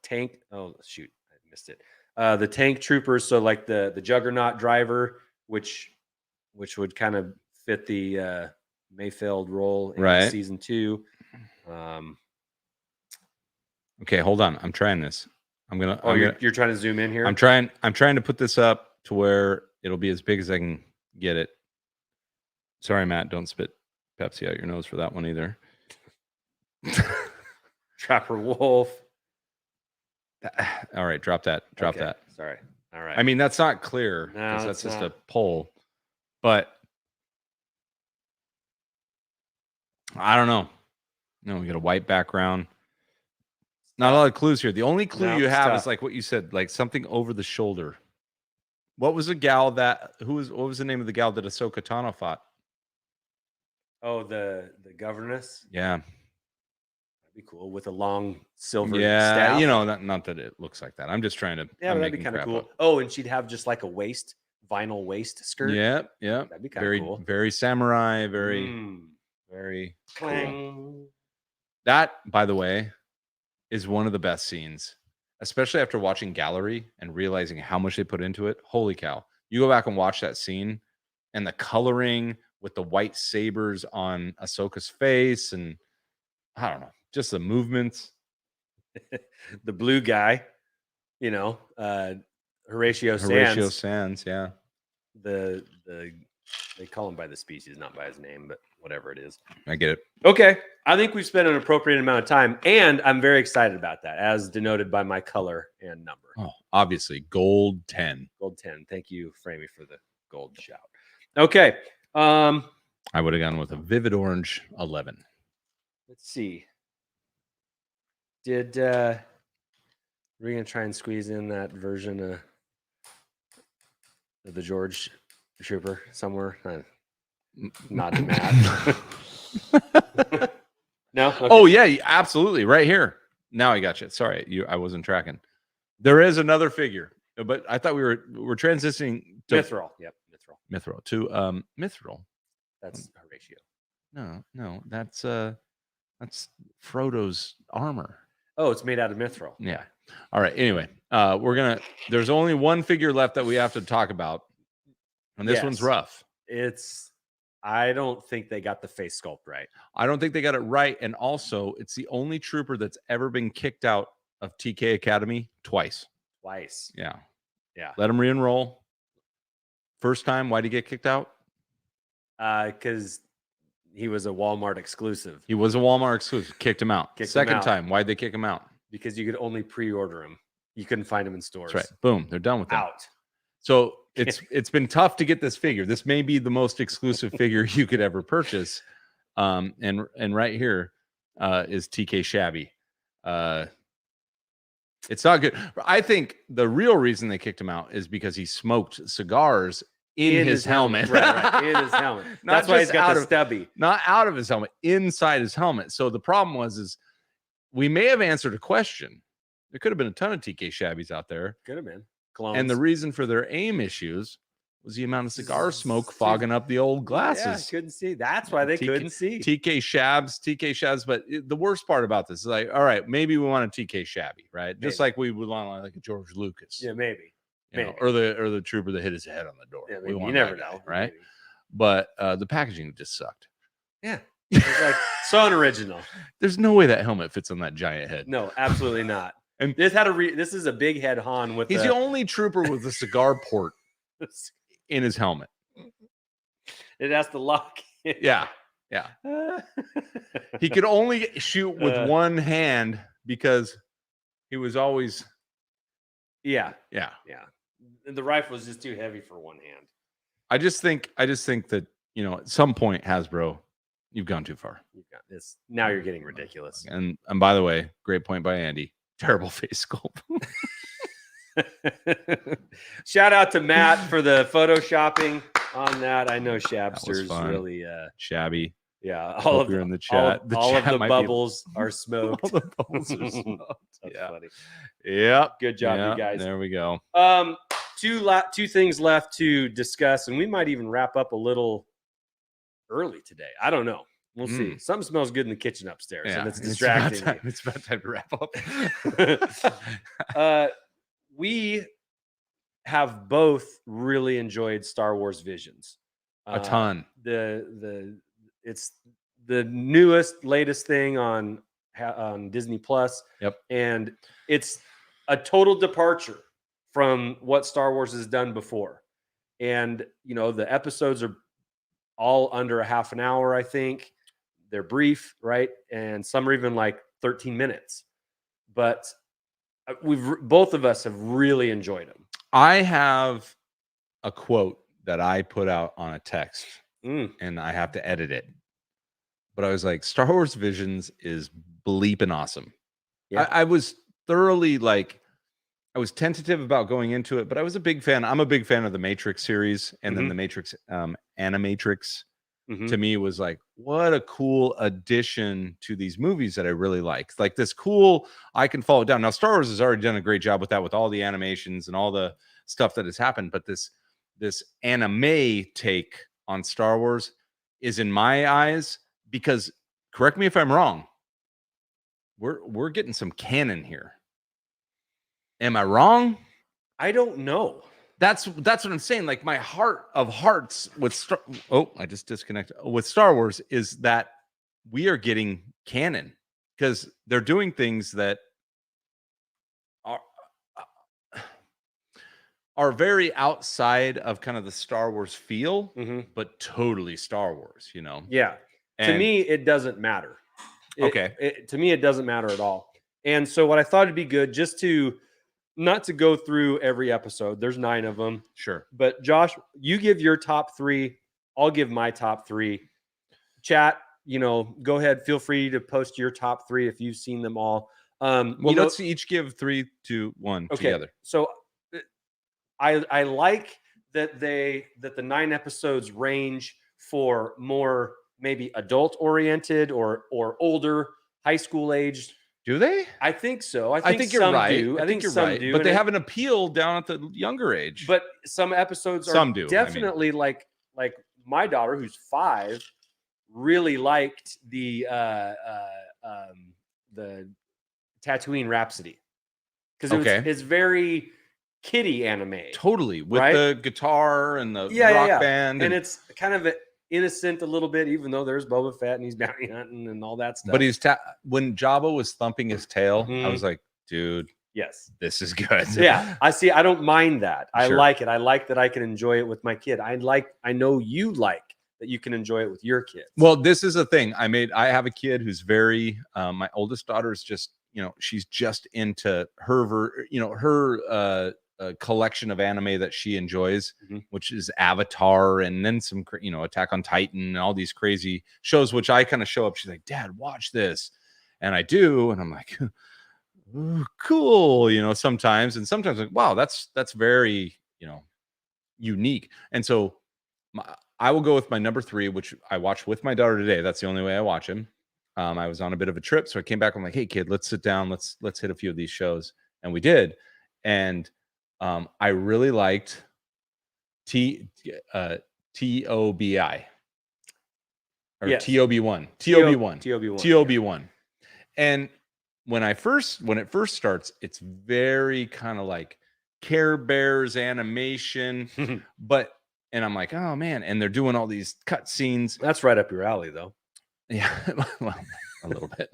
Tank. Oh, shoot. I missed it. The tank troopers. So like the Juggernaut driver, which would kind of fit the Mayfield role in season 2. Okay, hold on. I'm trying this. You're trying to zoom in here? I'm trying to put this up to where it'll be as big as I can get it. Sorry, Matt, don't spit Pepsi out your nose for that one either. Trapper Wolf. All right, drop that. That. Sorry. All right. I mean, that's not clear because that's just a poll. But I don't know. No, we got a white background. Not a lot of clues here. The only clue you have is like what you said, like something over the shoulder. What was the gal what was the name of the gal that Ahsoka Tano fought? Oh, the governess? Yeah. That'd be cool with a long silver staff. Not that it looks like that. I'm just trying to. Yeah, that'd be kind of cool. Up. Oh, and she'd have just like a vinyl waist skirt. Yeah. That'd be kind of cool. Very samurai, very clang. Cool. That, by the way, is one of the best scenes, especially after watching Gallery and realizing how much they put into it. Holy cow. You go back and watch that scene and the coloring with the white sabers on Ahsoka's face and I don't know, just the movements. The blue guy, Horatio Sands, yeah. They call him by the species, not by his name, but whatever it is. I get it. Okay. I think we've spent an appropriate amount of time, and I'm very excited about that, as denoted by my color and number. Oh, obviously, gold 10. Gold 10. Thank you, Framey, for the gold shout. Okay. I would have gone with a vivid orange 11. Let's see. We're going to try and squeeze in that version of the George Trooper somewhere? Not Matt. No? Okay. Oh, yeah, absolutely. Right here. Now I got you. Sorry, I wasn't tracking. There is another figure, but I thought we were transitioning to Mithril. Yep, Mithril to Mithril. That's Horatio. No, that's Frodo's armor. Oh, it's made out of Mithril. Yeah. All right. Anyway, there's only one figure left that we have to talk about, and this one's rough. I don't think they got the face sculpt right. I don't think they got it right. And also, it's the only trooper that's ever been kicked out of TK Academy twice. Yeah. Let him re-enroll. First time, why'd he get kicked out? Because he was a Walmart exclusive. Kicked him out. Second time, why'd they kick him out? Because you could only pre-order him. You couldn't find him in stores. That's right. Boom. They're done with him. Out. So it's been tough to get this figure. This may be the most exclusive figure you could ever purchase. And right here is TK Shabby. It's not good. I think the real reason they kicked him out is because he smoked cigars in his helmet. Right. In his helmet. That's why he's got the stubby. Not out of his helmet, inside his helmet. So the problem is we may have answered a question. There could have been a ton of TK Shabbies out there. Could have been. Clones. And the reason for their aim issues was the amount of cigar smoke fogging up the old glasses. Yeah, couldn't see. That's why they couldn't see. TK Shabs. But the worst part about this is like, all right, maybe we want a TK Shabby, right? Just like we would want like a George Lucas. Yeah, maybe. Or the trooper that hit his head on the door. Yeah, you never know. Right? Maybe. But the packaging just sucked. Yeah. It's like so unoriginal. There's no way that helmet fits on that giant head. No, absolutely not. And this is a big head Han with he's the only trooper with a cigar port in his helmet. It has to lock in. Yeah. He could only shoot with one hand because he was always. Yeah. The rifle was just too heavy for one hand. I just think that, at some point, Hasbro, you've gone too far. You've got this. Now you're getting ridiculous. And by the way, great point by Andy. Terrible face sculpt. Shout out to Matt for the photoshopping on that. I know Shabster's really shabby. Yeah, all of you're in the chat. All of the bubbles are smoked. All the bubbles are smoked. That's funny. Yep. Good job, you guys. There we go. Two things left to discuss, and we might even wrap up a little early today. I don't know. We'll see. Something smells good in the kitchen upstairs, and it's distracting. It's about time to wrap up. We have both really enjoyed Star Wars Visions. A ton. It's the latest thing on Disney Plus. Yep. And it's a total departure from what Star Wars has done before. And, the episodes are all under a half an hour, I think. They're brief, right? And some are even like 13 minutes. But both of us have really enjoyed them. I have a quote that I put out on a text. And I have to edit it. But I was like, Star Wars Visions is bleeping awesome. Yeah. I was thoroughly I was tentative about going into it, but I was a big fan. I'm a big fan of the Matrix series. And then the Matrix Animatrix to me was like, what a cool addition to these movies that I really like. Like this cool, I can follow it down. Now, Star Wars has already done a great job with that, with all the animations and all the stuff that has happened. But this anime take on Star Wars is, in my eyes, because, correct me if I'm wrong, we're getting some canon here. Am I wrong? I don't know. That's what I'm saying. Like, my heart of hearts with I just disconnected with Star Wars is that we are getting canon, because they're doing things that are very outside of kind of the Star Wars feel, but totally Star Wars, Yeah. And to me, it doesn't matter. To me, it doesn't matter at all. And so what I thought it'd be good, just to not to go through every episode. There's 9 of them. Sure. But Josh, you give your top 3. I'll give my top 3. Chat, go ahead. Feel free to post your top 3 if you've seen them all. Let's each give 3, 2, 1 together. So I like that the 9 episodes range for more maybe adult oriented or older, high school aged. Do they? I think so. I think you're right. Do. I think you're some right. do. But they have an appeal down at the younger age. But some episodes are definitely like my daughter, who's 5, really liked the Tatooine Rhapsody, because it's very kiddie anime. Totally, with the guitar and the rock band, and it's kind of innocent a little bit, even though there's Boba Fett and he's bounty hunting and all that stuff. But he's when Jabba was thumping his tail, I was like, dude, yes, this is good. Yeah, I don't mind that. I like it. I like that I can enjoy it with my kid. I know you like that you can enjoy it with your kids. Well, this is a thing. I have a kid who's very my oldest daughter is just, she's just into her collection of anime that she enjoys, which is Avatar, and then some Attack on Titan and all these crazy shows, which I kind of show up. She's like, Dad, watch this, and I do, and I'm like, ooh, cool, sometimes, and sometimes like, wow, that's very unique. And so I will go with my number 3, which I watched with my daughter today. That's the only way I watch him. I was on a bit of a trip, so I came back. I'm like, hey kid, let's sit down, let's hit a few of these shows, and we did. And I really liked TOBI or TOB1. And when it first starts, it's very kind of like Care Bears animation, and I'm like, oh man, and they're doing all these cut scenes. That's right up your alley, though. Yeah, well, a little bit.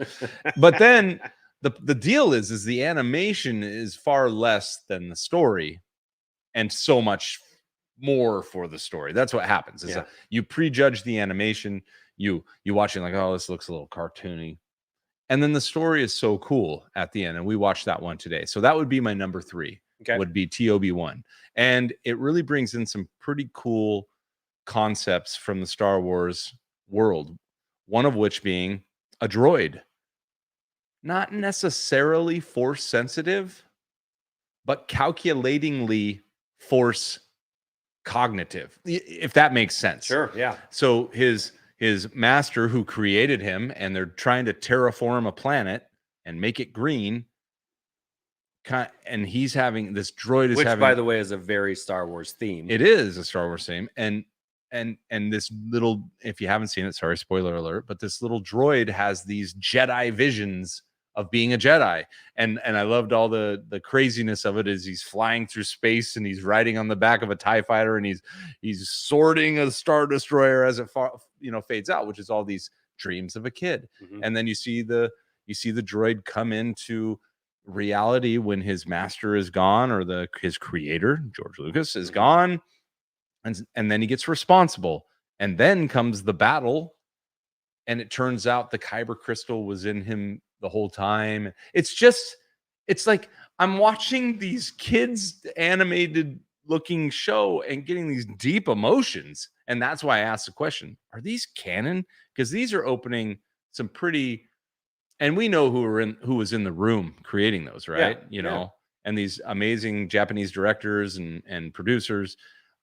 But then the deal is the animation is far less than the story, and so much more for the story. That's what happens. Is Yeah. you prejudge the animation. You watch it like, oh, this looks a little cartoony, and then the story is so cool at the end. And we watched that one today. So that would be my number 3. Okay. Would be TOB1, and it really brings in some pretty cool concepts from the Star Wars world. One of which being a droid, not necessarily force sensitive, but calculatingly force cognitive, if that makes sense. Sure. Yeah. So his master who created him, and they're trying to terraform a planet and make it green. And he's having this droid, which by the way is a very Star Wars theme. It is a Star Wars theme, and this little, if you haven't seen it, sorry, spoiler alert, but this little droid has these Jedi visions of being a Jedi, and I loved all the craziness of it as he's flying through space and he's riding on the back of a TIE fighter and he's sorting a Star Destroyer as it fades out, which is all these dreams of a kid. Mm-hmm. And then you see the droid come into reality when his master is gone, or his creator George Lucas is gone. And then he gets responsible, and then comes the battle, and it turns out the Kyber crystal was in him the whole time. It's like I'm watching these kids animated looking show and getting these deep emotions. And that's why I asked the question, are these canon? Because these are opening some pretty, and we know who was in the room creating those, right? Yeah, and these amazing Japanese directors and producers.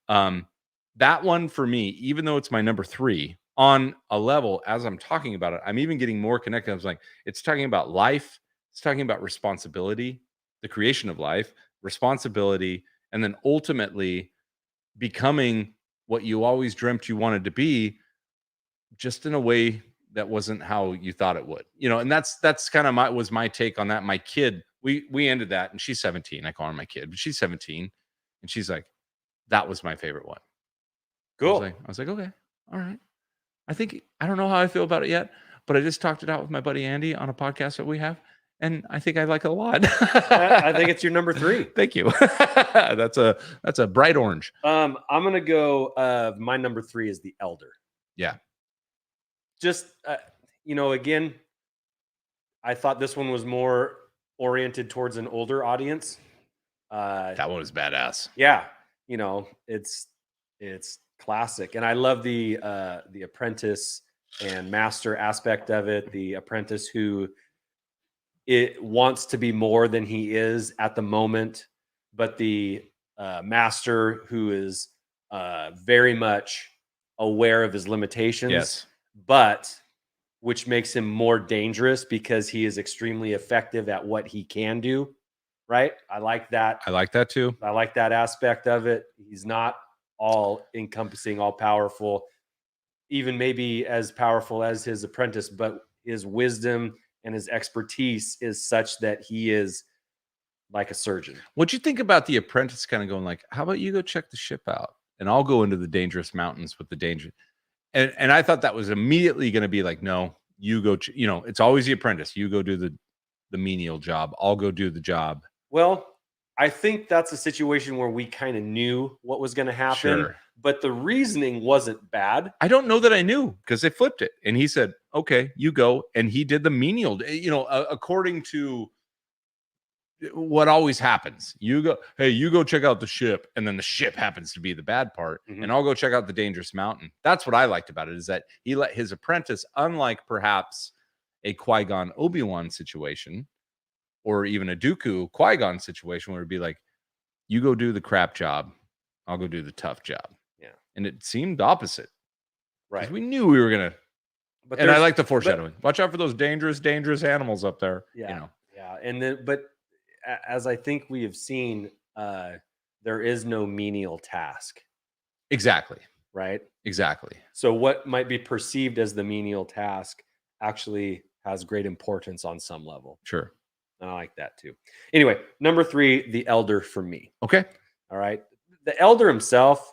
That one for me, even though it's my number 3, on a level, as I'm talking about it, I'm even getting more connected. I was like, it's talking about life, it's talking about responsibility, the creation of life, responsibility, and then ultimately becoming what you always dreamt you wanted to be, just in a way that wasn't how you thought it would. And that's kind of my take on that. My kid, we ended that, and she's 17. I call her my kid, but she's 17, and she's like, that was my favorite one. Cool. I was like, okay, all right. I don't know how I feel about it yet, but I just talked it out with my buddy Andy on a podcast that we have, and I think I like it a lot. I think it's your number 3. Thank you. That's a bright orange. I'm gonna go. My number 3 is the Elder. Yeah. Just again, I thought this one was more oriented towards an older audience. That one was badass. Yeah, it's classic, and I love the apprentice and master aspect of it. The apprentice who it wants to be more than he is at the moment, but the master who is very much aware of his limitations. Yes. But which makes him more dangerous because he is extremely effective at what he can do. Right. I like that. I like that too. I like that aspect of it. He's not all encompassing, all powerful, even maybe as powerful as his apprentice, but his wisdom and his expertise is such that he is like a surgeon. What'd you think about the apprentice kind of going like, how about you go check the ship out and I'll go into the dangerous mountains with the danger. And I thought that was immediately going to be like, no, you go, it's always the apprentice. You go do the menial job. I'll go do the job. Well, I think that's a situation where we kind of knew what was going to happen, Sure. But the reasoning wasn't bad. I don't know that I knew, because they flipped it and he said, okay, you go. And he did the menial, according to what always happens. You go, hey, you go check out the ship. And then the ship happens to be the bad part. Mm-hmm. And I'll go check out the dangerous mountain. That's what I liked about it, is that he let his apprentice, unlike perhaps a Qui-Gon Obi-Wan situation, or even a Dooku Qui-Gon situation, where it'd be like, you go do the crap job, I'll go do the tough job. Yeah. And it seemed opposite. Right. We knew we were going to. But and I like the foreshadowing. Watch out for those dangerous animals up there. Yeah. Yeah. And then, but as I think we have seen, there is no menial task. Exactly. Right. Exactly. So what might be perceived as the menial task actually has great importance on some level. Sure. And I like that too. Anyway, number 3, the Elder for me. Okay. All right. The Elder himself,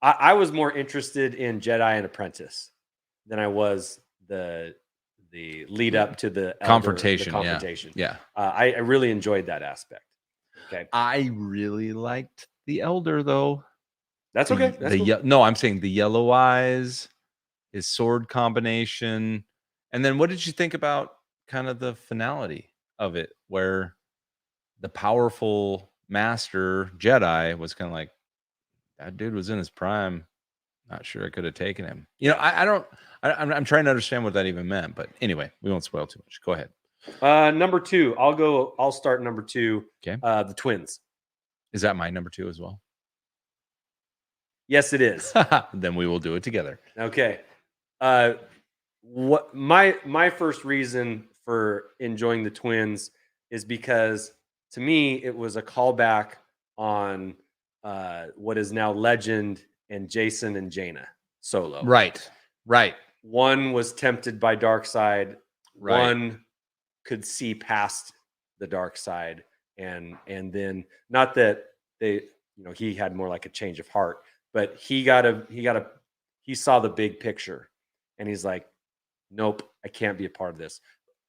I was more interested in Jedi and Apprentice. than I was the lead up to the confrontation. The confrontation. Yeah. I really enjoyed that aspect. Okay. I really liked the elder though. That's okay. That's cool. No, I'm saying the yellow eyes, his sword combination. And then what did you think about kind of the finality of it, where the powerful master Jedi was kind of like, that dude was in his prime. Not sure I could have taken him. You know, I'm trying to understand what that even meant. But anyway, we won't spoil too much. Go ahead. Number 2. I'll start number 2. Okay. The twins. Is that my number 2 as well? Yes, it is. Then we will do it together. Okay. What my first reason for enjoying the twins is because to me it was a callback on what is now Legend and Jason and Jaina Solo. Right. One was tempted by dark side. Right. One could see past the dark side, and then not that they, he had more like a change of heart, but he saw the big picture, and he's like, nope, I can't be a part of this.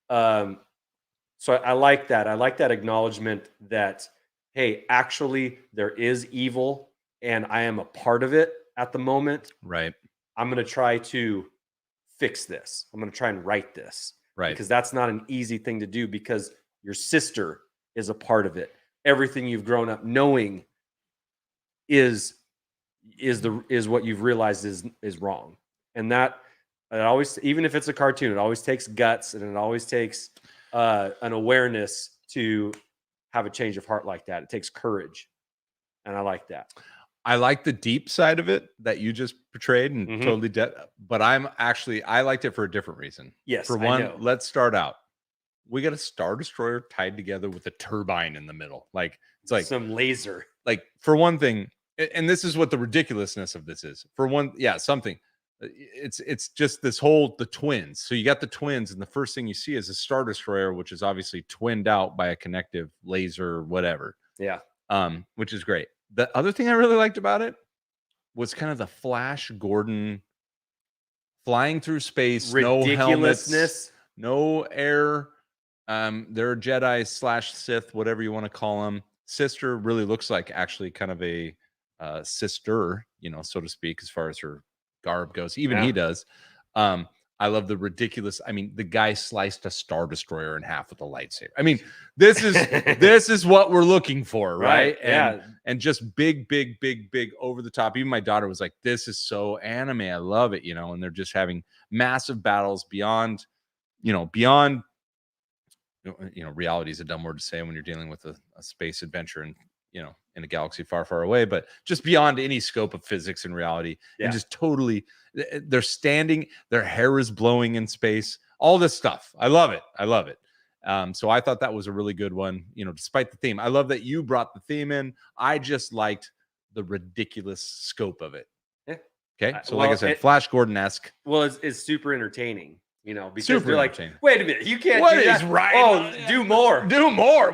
So I like that. I like that acknowledgement that, hey, actually there is evil and I am a part of it at the moment. Right. I'm going to try to fix this. I'm going to try and right this. Right. Because that's not an easy thing to do, because your sister is a part of it. Everything you've grown up knowing is what you've realized is wrong. And that it always, even if it's a cartoon, it always takes guts, and it always takes an awareness to have a change of heart like that. It takes courage. And I like that. I like the deep side of it that you just portrayed and totally but I liked it for a different reason. Yes. For one, let's start out. We got a Star Destroyer tied together with a turbine in the middle. Like, it's like some laser. Like, for one thing, and this is what the ridiculousness of this is. For one, something. It's just this whole, the twins. So you got the twins, and the first thing you see is a Star Destroyer, which is obviously twinned out by a connective laser, whatever. Yeah. Which is great. The other thing I really liked about it was kind of the Flash Gordon flying through space, no helmets, no air. They're Jedi / Sith, whatever you want to call them. Sister really looks like actually kind of a sister, so to speak, as far as her garb goes. Even he does. I love the ridiculous. I mean, the guy sliced a Star Destroyer in half with a lightsaber. I mean, this is what we're looking for, right? And just big over the top. Even my daughter was like, "This is so anime. I love it," And they're just having massive battles beyond reality is a dumb word to say when you're dealing with a space adventure and in a galaxy far, far away, but just beyond any scope of physics and reality. And just totally, they're standing, their hair is blowing in space, all this stuff. I love it. So I thought that was a really good one, despite the theme. I love that you brought the theme in. I just liked the ridiculous scope of it. Yeah. Okay. So like I said, Flash Gordon-esque. Well, it's super entertaining. Because super they're like, wait a minute, you can't what do that. Is right? Oh, do more.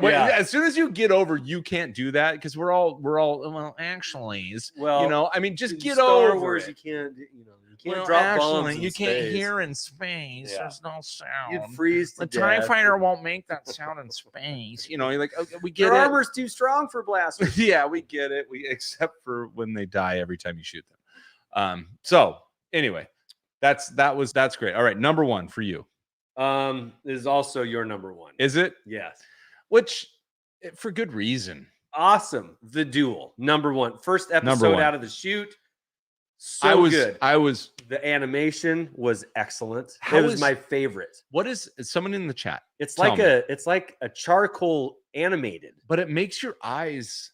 Yeah. As soon as you get over, you can't do that, because we're all well, actually, I mean, just get over Star Wars, it. You can't drop bombs. You can't hear in space. There's no sound. You'd freeze to the death. TIE fighter won't make that sound in space. You're like, okay, we get Their it. armor's too strong for blasters. Yeah, we get it. Except for when they die every time you shoot them. So anyway, that's great. All right, number 1 for you. Is also your number 1. Is it? Yes. Which, for good reason. Awesome. The Duel, number 1. First episode out of the chute. Good. The animation was excellent. It was my favorite. What is someone in the chat? It's like a charcoal animated, but it makes your eyes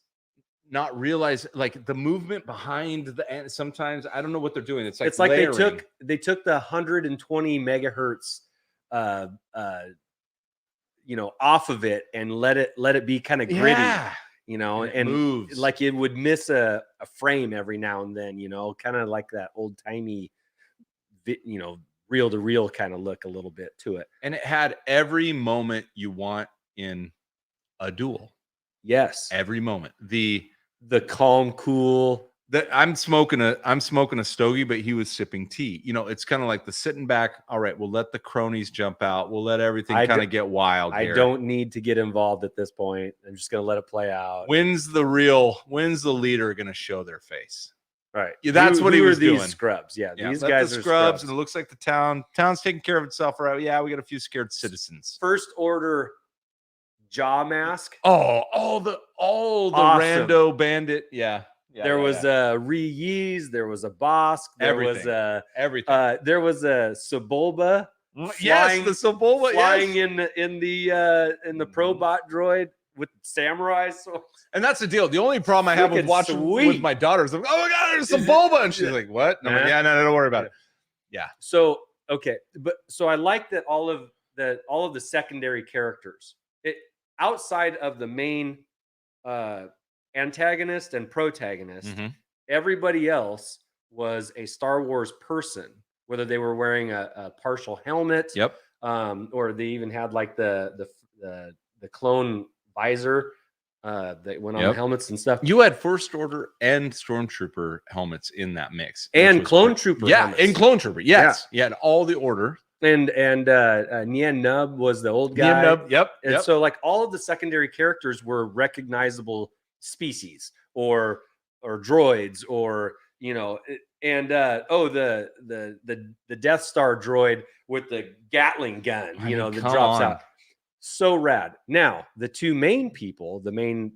not realize, like, the movement behind the. Sometimes I don't know what they're doing. It's like layering. they took the 120 megahertz off of it and let it be kind of gritty, and moves. Like it would miss a frame every now and then, kind of like that old timey, reel to reel kind of look a little bit to it. And it had every moment you want in a duel. Yes. Every moment. The calm, cool, I'm smoking a stogie, but he was sipping tea. You know, it's kind of like the sitting back. All right, we'll let the cronies jump out. We'll let everything kind of get wild. I here. don't need to get involved at this point. I'm just gonna let it play out. When's the leader gonna show their face? Right. Yeah, that's what he was these doing. Scrubs. Yeah, these let guys the are scrubs, and it looks like the town's taking care of itself. Right? Yeah, we got a few scared citizens. First order jaw mask. All the Awesome. rando bandit. Yeah. There was a Rees, there was a Bosk, there was a everything. there was a Sebulba. Yes, the Sebulba flying in the Probot droid with samurai swords. And that's the deal. The only problem I have with watching with my daughter is like, oh my god, there's Sebulba, and she's like, what? No, no, don't worry about it. Yeah. So okay, so I like that all of the secondary characters, outside of the main antagonist and protagonist, everybody else was a Star Wars person, whether they were wearing a partial helmet, or they even had like the clone visor that went on the helmets and stuff. You had First Order and Stormtrooper helmets in that mix, and Clone Trooper, helmets. And Clone Trooper, yes, you had all the Order. And Nien Nub was the old guy. Nien Nub, and so like all of the secondary characters were recognizable species or droids, or and the Death Star droid with the Gatling gun, that drops out. So rad. Now the two main people, the main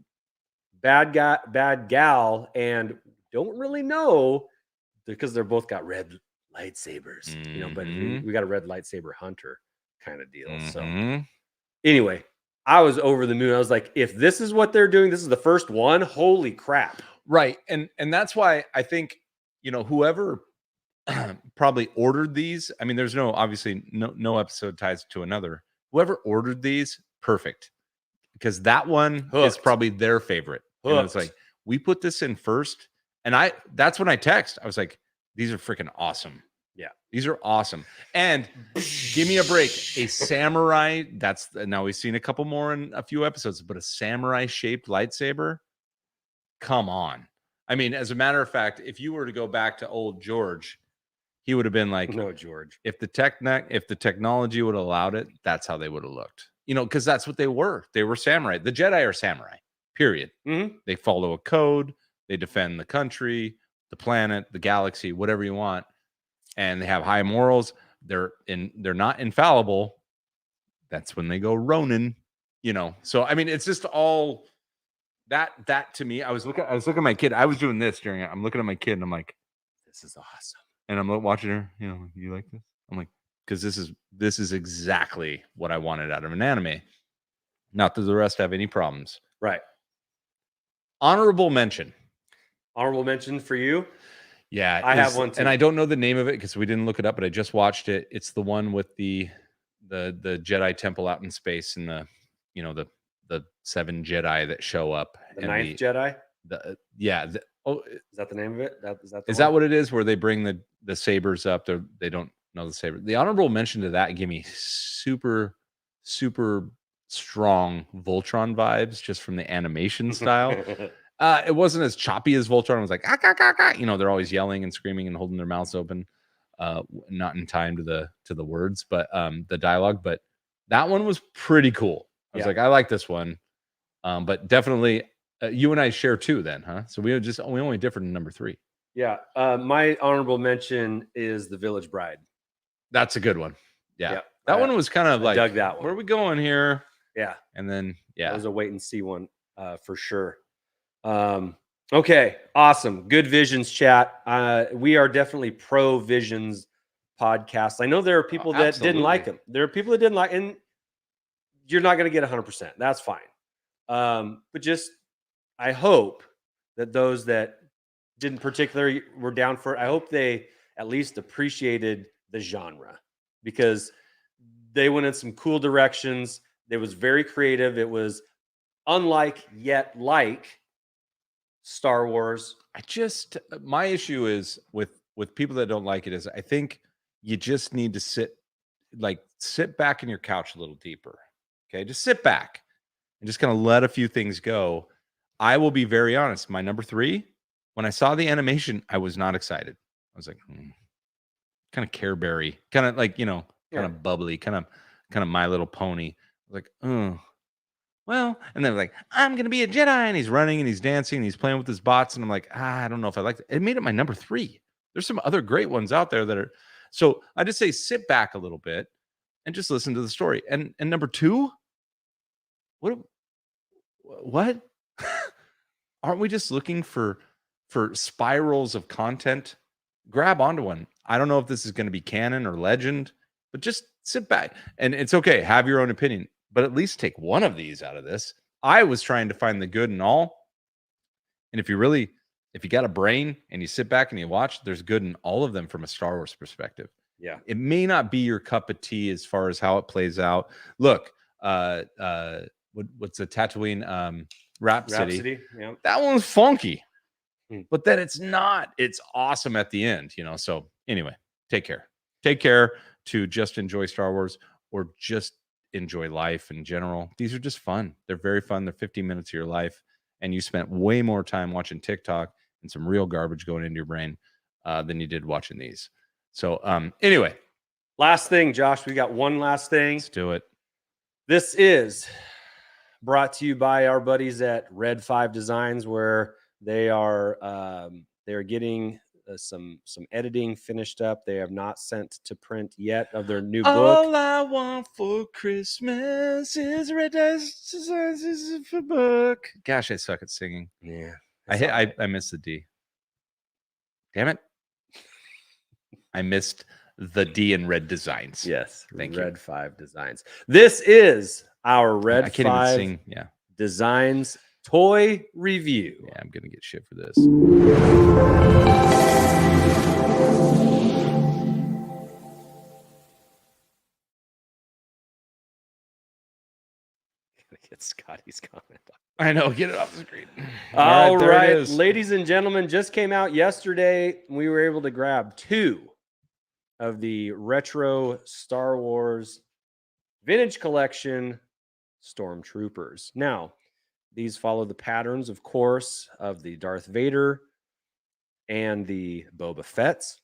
bad gal, and don't really know because they're both got red lightsabers, but we got a red lightsaber hunter kind of deal. So anyway, I was over the moon. I was like, if this is what they're doing, this is the first one. Holy crap. Right. And that's why I think, whoever probably ordered these, I mean, there's obviously no episode ties to another. Whoever ordered these, perfect. Because that one is probably their favorite. It's like, we put this in first. And that's when I text. I was like, these are freaking awesome. Yeah. These are awesome. And give me a break. A samurai, now we've seen a couple more in a few episodes, but a samurai shaped lightsaber. Come on. I mean, as a matter of fact, if you were to go back to old George, he would have been like, no, George. If the technology would have allowed it, that's how they would have looked. Because that's what they were. They were samurai. The Jedi are samurai, period. They follow a code. They defend the country, the planet, the galaxy, whatever you want. And they have high morals. They're not infallible. That's when they go Ronin, So I mean, it's just all that to me. I was looking at my kid. I was doing this I'm looking at my kid and I'm like, this is awesome. And I'm watching her, you like this? I'm like, because this is exactly what I wanted out of an anime. Not that the rest have any problems. Right. Honorable mention for you. Yeah, I have one too. And I don't know the name of it because we didn't look it up, but I just watched it. It's the one with the Jedi temple out in space and the 7 Jedi that show up. The 9th Jedi? Is that the name of it? Is that what it is? Where they bring the sabers up? They don't know the saber. The honorable mention to that gave me super, super strong Voltron vibes just from the animation style. It wasn't as choppy as Voltron. It was like, they're always yelling and screaming and holding their mouths open, not in time to the words, but the dialogue. But that one was pretty cool. I was like, I like this one, but definitely you and I share 2 then, huh? So we only differed in number 3. Yeah, my honorable mention is The Village Bride. That's a good one. Yeah. That one was kind of like, dug that one. Where are we going here? Yeah, and then it was a wait and see one for sure. Okay, awesome. Good Visions chat. We are definitely pro Visions podcast. I know there are people that didn't like them. There are people that didn't like, and you're not going to get 100%. That's fine. But just, I hope that those that didn't particularly were down for it, I hope they at least appreciated the genre, because they went in some cool directions. It was very creative. It was unlike yet like Star Wars. My issue is with people that don't like it is I think you just need to sit back in your couch a little deeper. Okay, just sit back and just kind of let a few things go. I will be very honest. My number 3 When I saw the animation, I was not excited. I was like, kind of Care Berry, kind of like, kind of bubbly, kind of My Little Pony. I was like, oh, well, and then like, I'm gonna be a Jedi, and he's running and he's dancing and he's playing with his bots, and I'm like, I don't know if I like it. It made it my number 3. There's some other great ones out there that are. So I just say sit back a little bit and just listen to the story. And number 2, what? Aren't we just looking for spirals of content? Grab onto one. I don't know if this is going to be canon or legend, but just sit back. And it's okay, have your own opinion, but at least take one of these out of this. I was trying to find the good in all. And if you got a brain and you sit back and you watch, there's good in all of them from a Star Wars perspective. Yeah. It may not be your cup of tea as far as how it plays out. Look, what's the Tatooine Rhapsody? Yeah. That one's funky. But then it's not. It's awesome at the end, So anyway, take care. Take care to just enjoy Star Wars or just enjoy life in general. These are just fun. They're very fun. They're 15 minutes of your life. And you spent way more time watching TikTok and some real garbage going into your brain than you did watching these. So anyway. Last thing, Josh. We got one last thing. Let's do it. This is brought to you by our buddies at Red 5 Designs, where they are getting some editing finished up. They have not sent to print yet of their new book. All I want for Christmas is Red Designs for book. Gosh, I suck at singing. Yeah, I missed the D. Damn it! I missed the D in Red Designs. Yes, thank Red 5 Designs. This is our Red 5 even sing. Yeah. Designs toy review. Yeah, I'm gonna get shit for this. Gotta get Scotty's comment. I know, get it off the screen. All right, ladies and gentlemen, just came out yesterday. We were able to grab 2 of the retro Star Wars vintage collection Stormtroopers. Now, these follow the patterns, of course, of the Darth Vader and the Boba Fett's.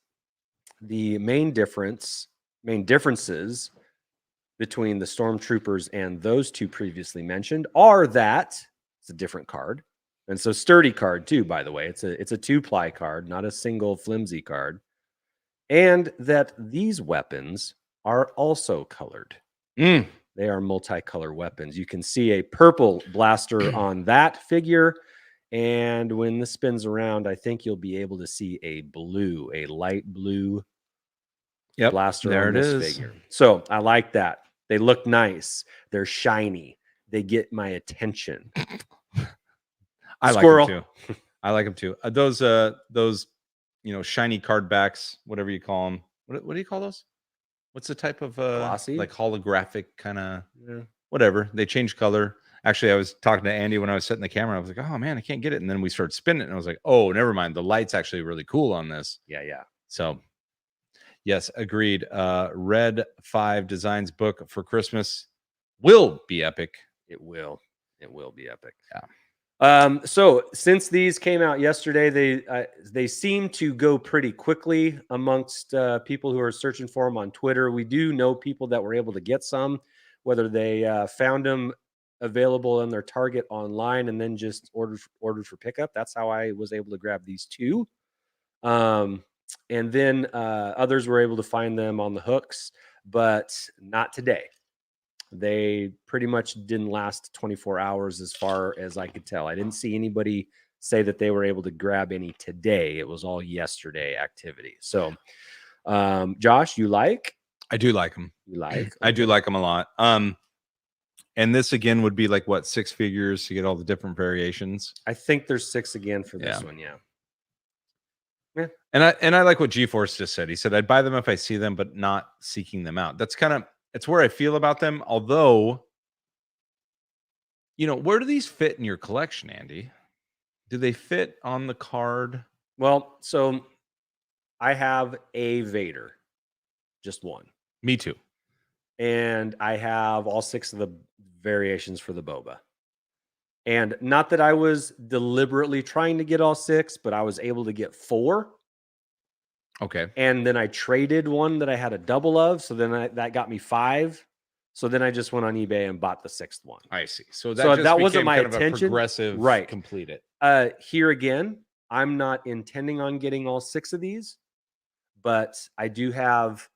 The main differences between the Stormtroopers and those 2 previously mentioned are that it's a different card. And so sturdy card too, by the way. It's a 2-ply card, not a single flimsy card. And that these weapons are also colored. They are multicolor weapons. You can see a purple blaster on that figure. And when this spins around, I think you'll be able to see a light blue blaster on this figure. So I like that. They look nice. They're shiny. They get my attention. I like them too. Those shiny card backs, whatever you call them. What do you call those? What's the type of glossy? Like holographic kind of whatever? They change color. Actually, I was talking to Andy when I was setting the camera. I was like, oh man, I can't get it. And then we started spinning it, and I was like, oh, never mind. The light's actually really cool on this. Yeah. So yes, agreed. Red 5 Designs book for Christmas will be epic. It will be epic. Yeah. So since these came out yesterday, they seem to go pretty quickly amongst people who are searching for them on Twitter. We do know people that were able to get some, whether they found them available in their Target online and then just ordered for pickup. That's how I was able to grab these 2. And then others were able to find them on the hooks, but not today. They pretty much didn't last 24 hours as far as I could tell. I didn't see anybody say that they were able to grab any today. It was all yesterday activity. So, Josh, you like? I do like them. You like? Okay. I do like them a lot. And this again would be like what, 6 figures to get all the different variations? I think there's 6 again for this one. Yeah. And I like what GeForce just said. He said, I'd buy them if I see them, but not seeking them out. It's where I feel about them. Although, where do these fit in your collection, Andy? Do they fit on the card? Well, so I have a Vader, just one. Me too. And I have all 6 of the variations for the Boba. And not that I was deliberately trying to get all 6, but I was able to get 4. Okay. And then I traded one that I had a double of. So then that got me 5. So then I just went on eBay and bought the 6th one. I see. So that, So just that wasn't became my kind of a intention. progressive Right. complete it. Here again, I'm not intending on getting all 6 of these, but I do have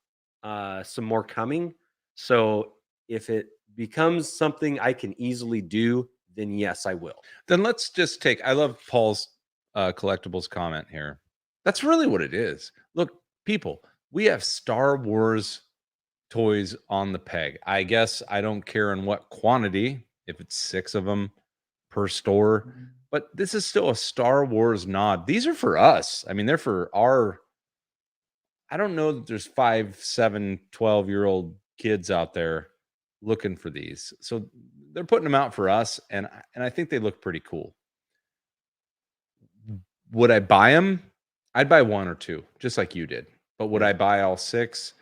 some more coming. So if it becomes something I can easily do, then yes, I will. Then let's just take, I love Paul's collectibles comment here. That's really what it is. Look, people, we have Star Wars toys on the peg. I guess I don't care in what quantity, if it's 6 of them per store, but this is still a Star Wars nod. These are for us. I mean, they're for our, I don't know that there's 5, 7, 12-year-old kids out there looking for these. So they're putting them out for us, and I think they look pretty cool. Would I buy them? I'd buy 1 or 2, just like you did. But would I buy all 6?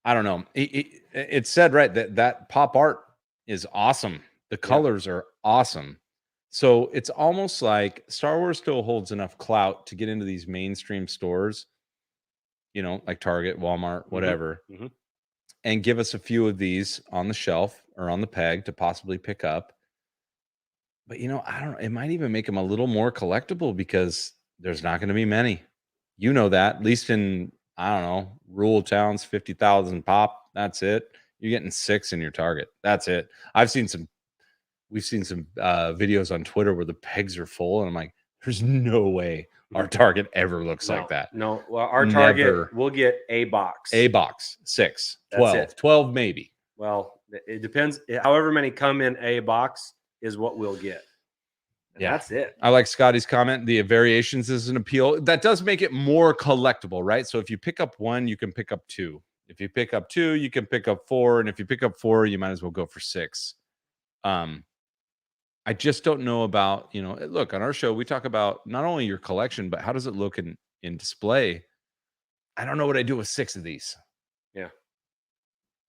I don't know. It said right that pop art is awesome. The colors are awesome. So it's almost like Star Wars still holds enough clout to get into these mainstream stores, you know, like Target, Walmart, whatever, and give us a few of these on the shelf or on the peg to possibly pick up. But, you know, I don't know. It might even make them a little more collectible because there's not going to be many. You know that, at least in, I don't know, rural towns, 50,000 pop. That's it. You're getting 6 in your Target. That's it. We've seen some videos on Twitter where the pegs are full, and I'm like, there's no way our Target ever looks like that. No. Well, our Target, we'll get a box. A box, 6, That's 12, it. 12 maybe. Well, it depends. However many come in a box is what we'll get. And that's it. I like Scotty's comment. The variations is an appeal. That does make it more collectible, right? So if you pick up 1, you can pick up 2. If you pick up 2, you can pick up 4. And if you pick up 4, you might as well go for 6. I just don't know about, you know, look, on our show, we talk about not only your collection, but how does it look in display? I don't know what I do with 6 of these. Yeah.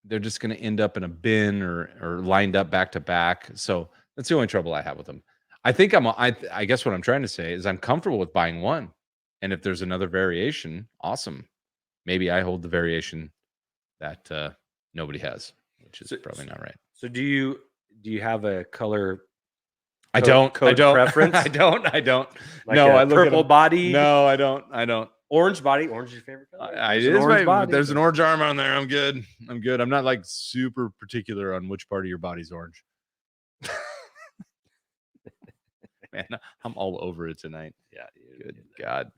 They're just going to end up in a bin or lined up back to back. So that's the only trouble I have with them. I think I guess what I'm trying to say is I'm comfortable with buying 1. And if there's another variation, awesome. Maybe I hold the variation that nobody has, which is probably not right. So do you have a color? I don't preference. I don't. Like no, I look purple at body. No, I don't. Orange body. Orange is your favorite color. There's an orange arm on there. I'm good. I'm not like super particular on which part of your body's orange. Man, I'm all over it tonight. Yeah. Good God.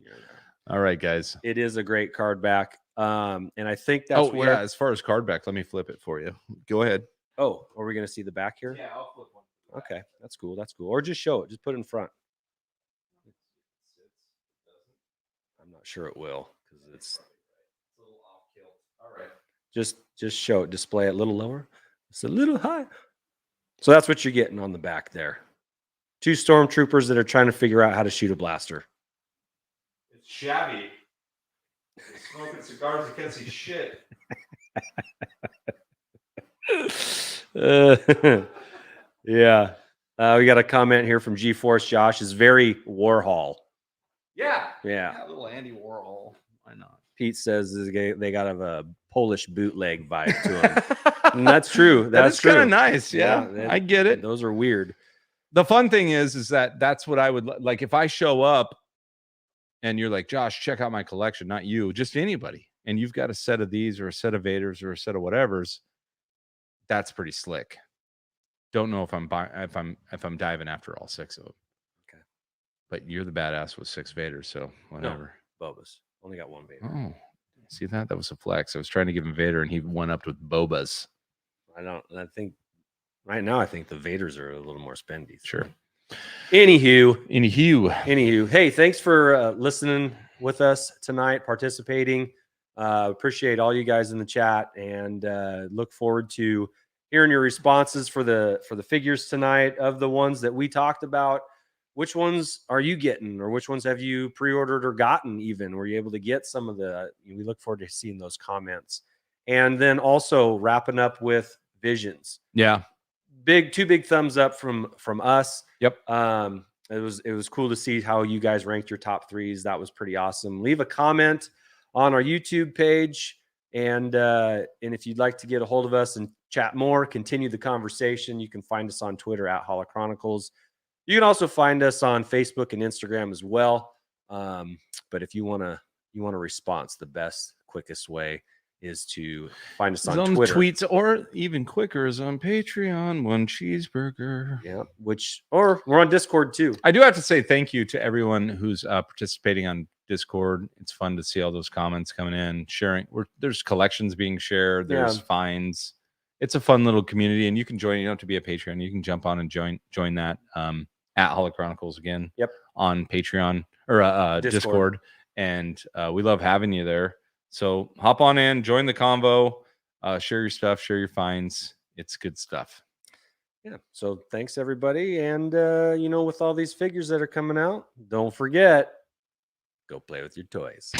All right, guys. It is a great card back. And I think that's where. Yeah, as far as card back, let me flip it for you. Go ahead. Oh, are we going to see the back here? Yeah, I'll flip one. Okay, that's cool. That's cool. Or just show it. Just put it in front. I'm not sure it will because it's a little off kilt. All right. Just show it. Display it a little lower. It's a little high. So that's what you're getting on the back there. 2 stormtroopers that are trying to figure out how to shoot a blaster. It's shabby. Smoking cigars, you can't see shit. Yeah. We got a comment here from G-Force Josh. Is very Warhol. Yeah. Yeah. A little Andy Warhol. Why not? Pete says they got a Polish bootleg vibe to them. And that's true. That's kind of nice. Yeah, I get it. Those are weird. The fun thing is that's what I would like. If I show up and you're like, Josh, check out my collection, not you, just anybody, and you've got a set of these or a set of Vaders or a set of whatevers, that's pretty slick. Don't know if I'm diving after all 6 of them. Okay. But you're the badass with 6 Vaders, so whatever. No, Bobas. Only got 1 Vader. Oh, see that? That was a flex. I was trying to give him Vader, and he went up with Bobas. I think right now, I think the Vaders are a little more spendy. Sure. Anywho. Hey, thanks for listening with us tonight, participating. Appreciate all you guys in the chat, and look forward to hearing your responses for the figures tonight. Of the ones that we talked about, which ones are you getting, or which ones have you pre-ordered or gotten? Even were you able to get some of the? We look forward to seeing those comments, and then also wrapping up with Visions. Yeah, two big thumbs up from us. Yep. It was cool to see how you guys ranked your top threes. That was pretty awesome. Leave a comment on our YouTube page, and if you'd like to get a hold of us and chat more, continue the conversation, you can find us on Twitter at Holochronicles. You can also find us on Facebook and Instagram as well. But if you want a response, the best, quickest way is to find us on Twitter. Tweets, or even quicker is on Patreon. One cheeseburger. Yeah, or we're on Discord too. I do have to say thank you to everyone who's participating on Discord. It's fun to see all those comments coming in, sharing. There's collections being shared. There's finds. It's a fun little community, and you can join. You don't have to be a Patreon. You can jump on and join that at Holochronicles again. Yep. On Patreon or Discord, and we love having you there. So hop on in, join the convo, share your stuff, share your finds. It's good stuff. Yeah. So thanks everybody. And with all these figures that are coming out, don't forget, go play with your toys.